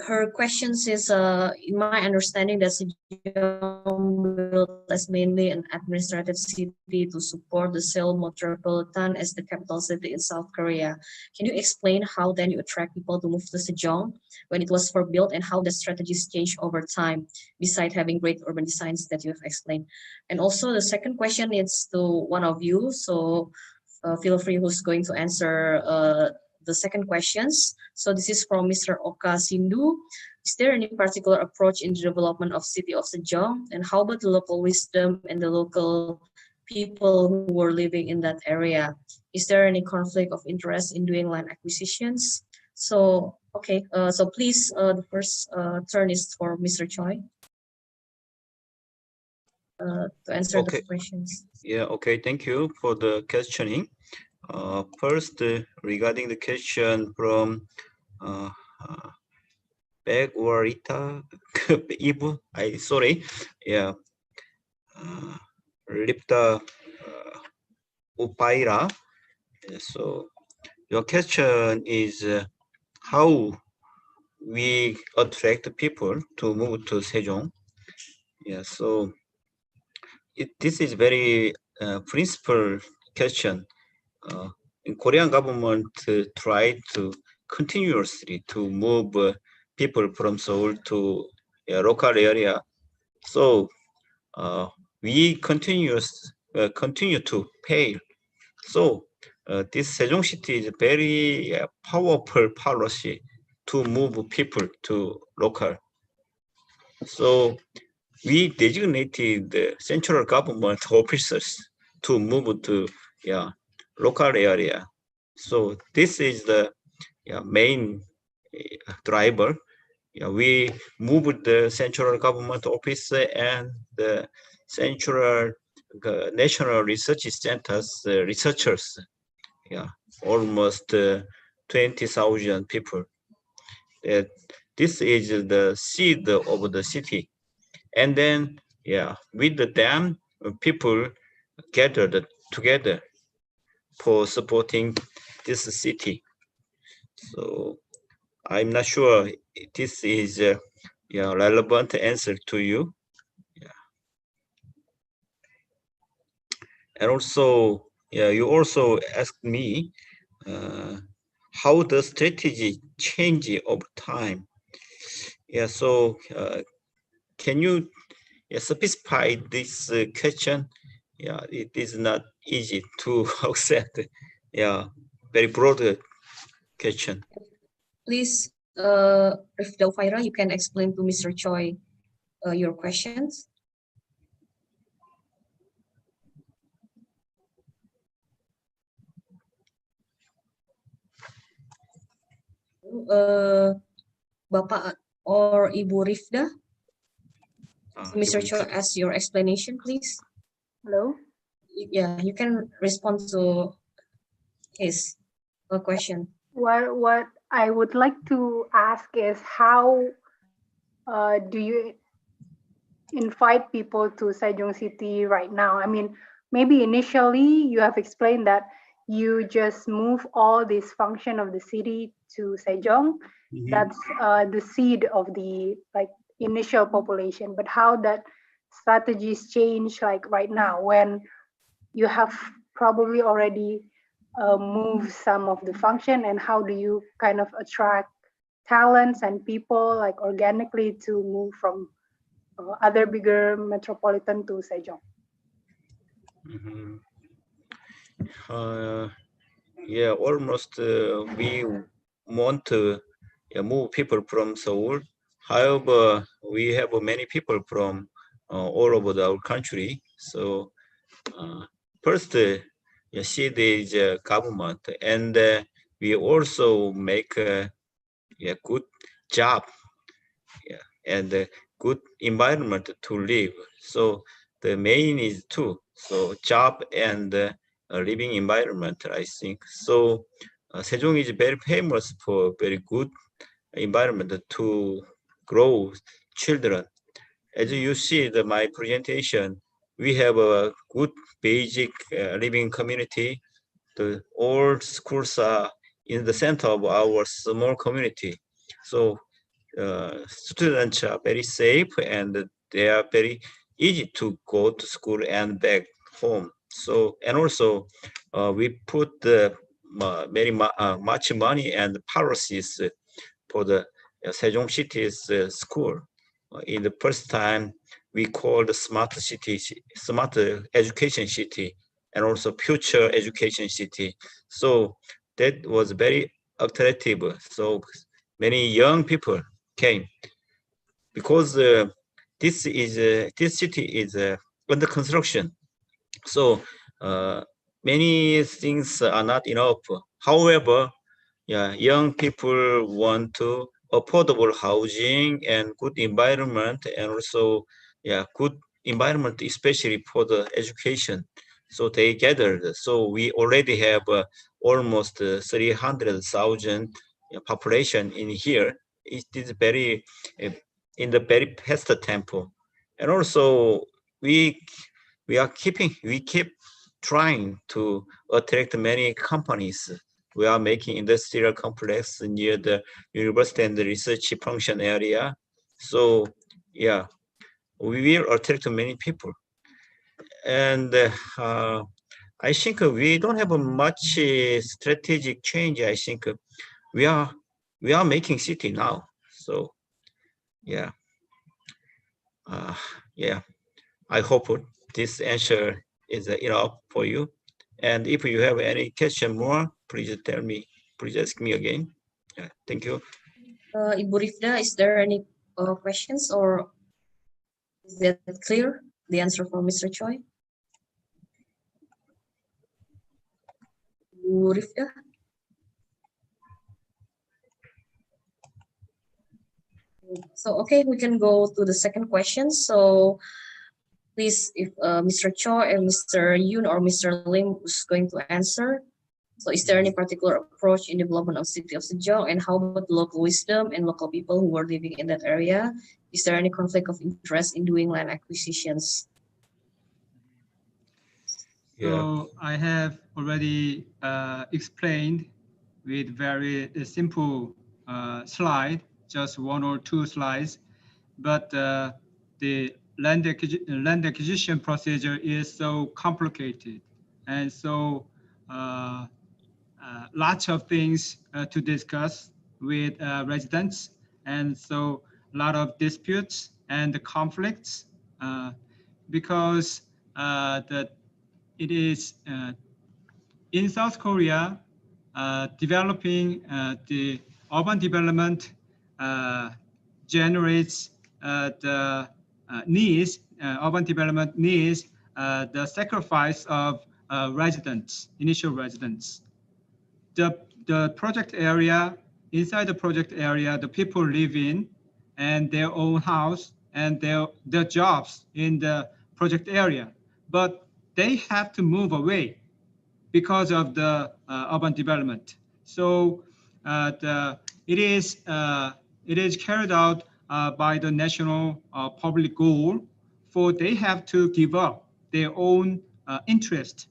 her questions is, in my understanding, that Sejong built as mainly an administrative city to support the Seoul metropolitan as the capital city in South Korea. Can you explain how then you attract people to move to Sejong when it was first built, and how the strategies change over time, besides having great urban designs that you have explained? And also the second question is to one of you, so feel free who's going to answer the second questions. So this is from Mr. Oka Sindu. Is there any particular approach in the development of city of Sejong? And how about the local wisdom and the local people who were living in that area? Is there any conflict of interest in doing land acquisitions? So, okay, so please, the first turn is for Mr. Choi to answer the questions. Yeah, okay, thank you for the questioning. First, regarding the question from Begwarita Ibu, sorry, yeah, Lipta Upaira. So your question is how we attract people to move to Sejong. Yeah, so this is very principal question. In Korean government try to continuously to move people from Seoul to local area. So we continue to pay. So this Sejong city is very powerful policy to move people to local. So we designated the central government officers to move to local area. So this is the main driver. We moved the central government office and the central national research centers researchers. Almost 20,000 people. This is the seed of the city. And then, with them, people gathered together for supporting this city. So I'm not sure this is a relevant answer to you. And also, you also asked me how the strategy change over time. So can you specify this question? It is not easy to accept. Very broad question. Please, if Delphira, you can explain to Mr. Choi your questions. Bapak or Ibu Rifda, Mr. Choi, ask your explanation, please. Hello. Yeah, you can respond to his question. What I would like to ask is how do you invite people to Sejong City right now? I mean, maybe initially you have explained that you just move all this function of the city to Sejong. Mm-hmm. That's the seed of the initial population. But how that strategies change right now when you have probably already moved some of the function, and how do you kind of attract talents and people like organically to move from other bigger metropolitan to Sejong? Yeah, almost we want to move people from Seoul. However, we have many people from all over our country. So first, city is government, and we also make a good job, and a good environment to live. So the main is two. So job and living environment, I think. So Sejong is very famous for very good environment to grow children. As you see my presentation, we have a good basic living community. All schools are in the center of our small community. So students are very safe and they are very easy to go to school and back home. So, and also we put very much money and policies for the Sejong City's school. In the first time, we called the smart city, smart education city, and also future education city. So that was very attractive. So many young people came because this city is under construction. So many things are not enough. However, young people want to affordable housing and good environment, and also good environment, especially for the education. So they gathered. So we already have almost 300,000 population in here. It is very in the very fast tempo, and also we keep trying to attract many companies. We are making industrial complex near the university and the research function area. So yeah, we will attract many people. And I think we don't have a much strategic change. I think we are making city now. So yeah, I hope this answer is enough for you. And if you have any question more, please tell me. Please ask me again. Yeah, thank you. Ibu Rifda, is there any questions, or is that clear, the answer from Mr. Choi? Ibu Rifda? So, okay, we can go to the second question. So, please, if Mr. Choi and Mr. Yoon or Mr. Lim is going to answer. So, is there any particular approach in development of city of Sejong, and how about local wisdom and local people who are living in that area? Is there any conflict of interest in doing land acquisitions? So I have already explained with very simple slide, just one or two slides, but the land acquisition procedure is so complicated, and so lots of things to discuss with residents, and so a lot of disputes and conflicts because it is in South Korea developing the urban development generates the needs, urban development needs the sacrifice of residents, initial residents. The project area, inside the project area, the people live in and their own house and their jobs in the project area, but they have to move away because of the urban development. So it is carried out by the national public goal, for they have to give up their own interest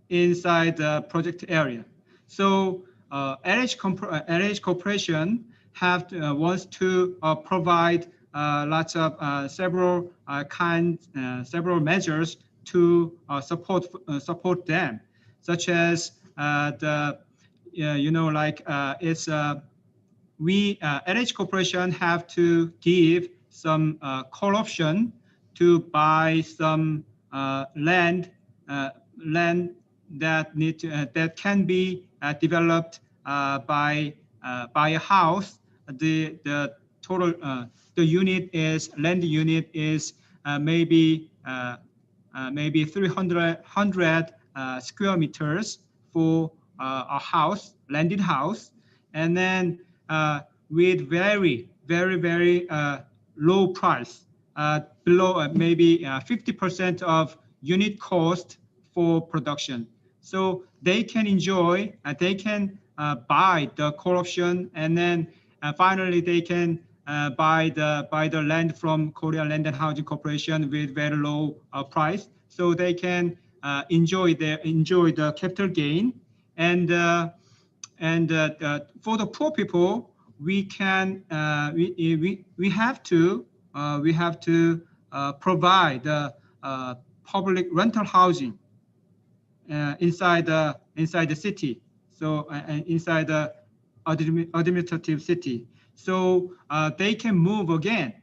inside the project area. So LH Corporation wants to provide lots of several measures to support them, such as it's we LH Corporation have to give some call option to buy some land that that can be developed by a house. The total the unit is land unit is maybe 300 square meters for a house, landed house, and then with very low price, below maybe 50% of unit cost for production. So they can enjoy, they can buy the call option, and then finally they can buy the land from Korea Land and Housing Corporation with very low price, so they can enjoy the capital gain. And for the poor people, we can we have to provide the public rental housing inside the city, so inside the administrative city, so they can move again,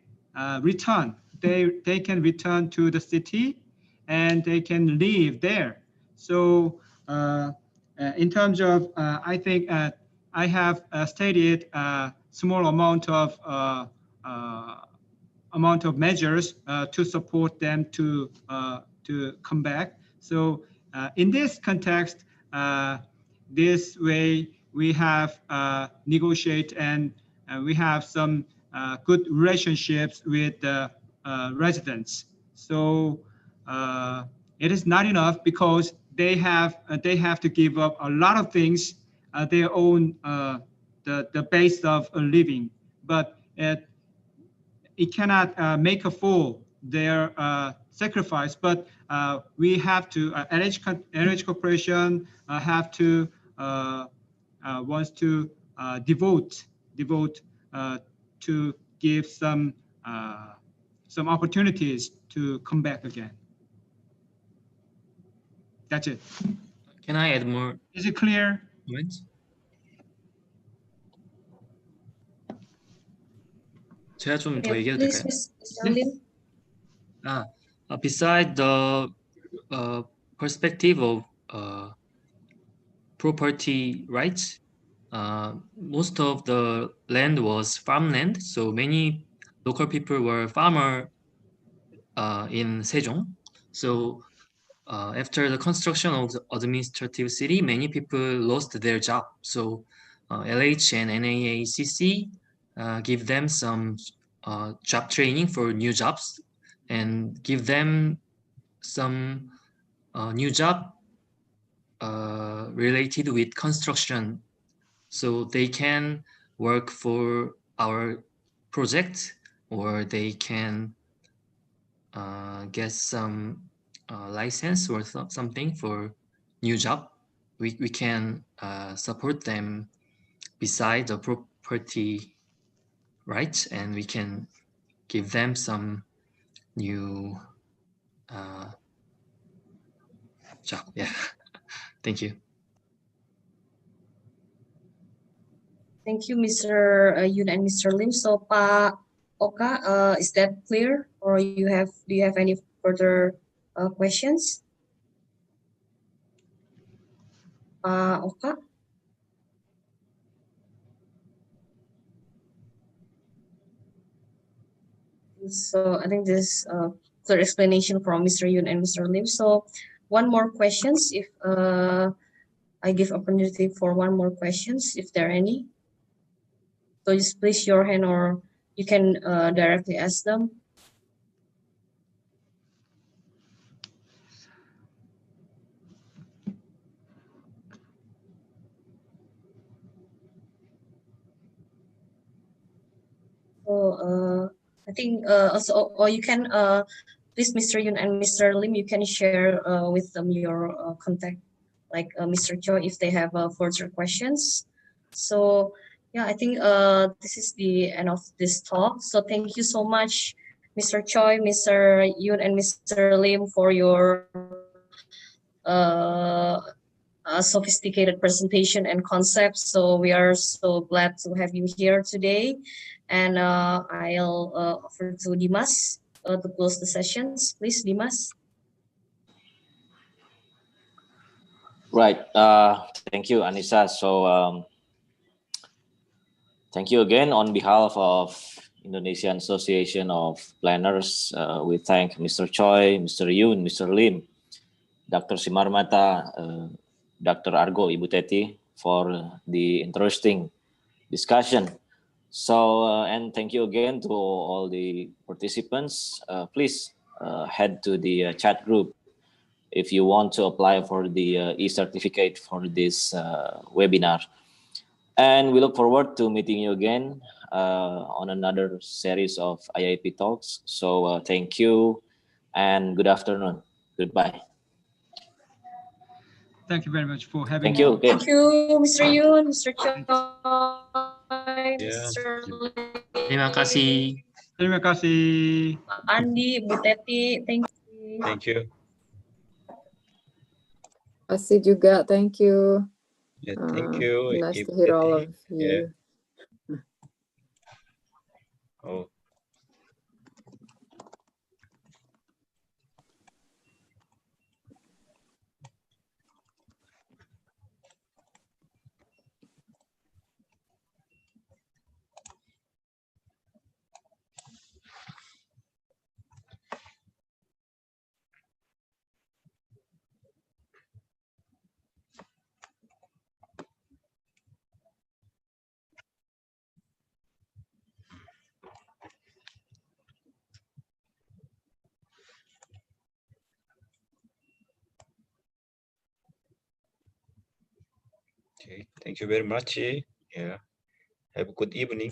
return. They can return to the city and they can live there. So in terms of, I think I have stated a small amount of measures to support them to come back. So in this context, this way we have negotiate and we have some good relationships with the residents. So it is not enough because they have to give up a lot of things, their own the base of living, but it cannot make a full their sacrifice. But we have to LH Corporation have to wants to devote to give some opportunities to come back again. That's it. Can I add more? Is it clear? Comments? 제가 좀 더 얘기해도 될까요? Beside the perspective of property rights, most of the land was farmland, so many local people were farmer in Sejong. So after the construction of the administrative city, many people lost their job. So LH and NAACC give them some job training for new jobs and give them some new job related with construction, so they can work for our project, or they can get some license or something for new job. We can support them beside the property rights, and we can give them some new job. Yeah. Thank you. Thank you, Mr. Yoon and Mr. Lim. So, Pa Oka, is that clear, or do you have any further questions? Pa Oka? So I think this clear explanation from Mr. Yoon and Mr. Lim. So one more questions, if I give opportunity for one more questions, if there are any. So just place your hand, or you can directly ask them. So I think also, or you can please, Mr. Yoon and Mr. Lim, you can share with them your contact, like Mr. Choi, if they have further questions. So yeah, I think this is the end of this talk. So thank you so much, Mr. Choi, Mr. Yoon, and Mr. Lim for your sophisticated presentation and concepts. So we are so glad to have you here today. And I'll offer to Dimas to close the sessions. Please, Dimas. Right. Thank you, Anissa. So thank you again on behalf of Indonesian Association of Planners. We thank Mr. Choi, Mr. Yoon, Mr. Lim, Dr. Simarmata, Dr. Argo, Ibu Teti for the interesting discussion. So, and thank you again to all the participants. Please head to the chat group if you want to apply for the e-certificate for this webinar. And we look forward to meeting you again on another series of IAP Talks. So thank you and good afternoon. Goodbye. Thank you very much for having Thank you. me. Thank you, Mr. Yoon, Mr. Choi, Yeah. Mr. Terima kasih. Terima kasih. Andi, Bu Teti, thank you. Thank you. Kasih juga, thank you. Yeah, thank you. Nice to Ibu hear all Teti. of you. Oh. Okay, thank you very much. Yeah, have a good evening.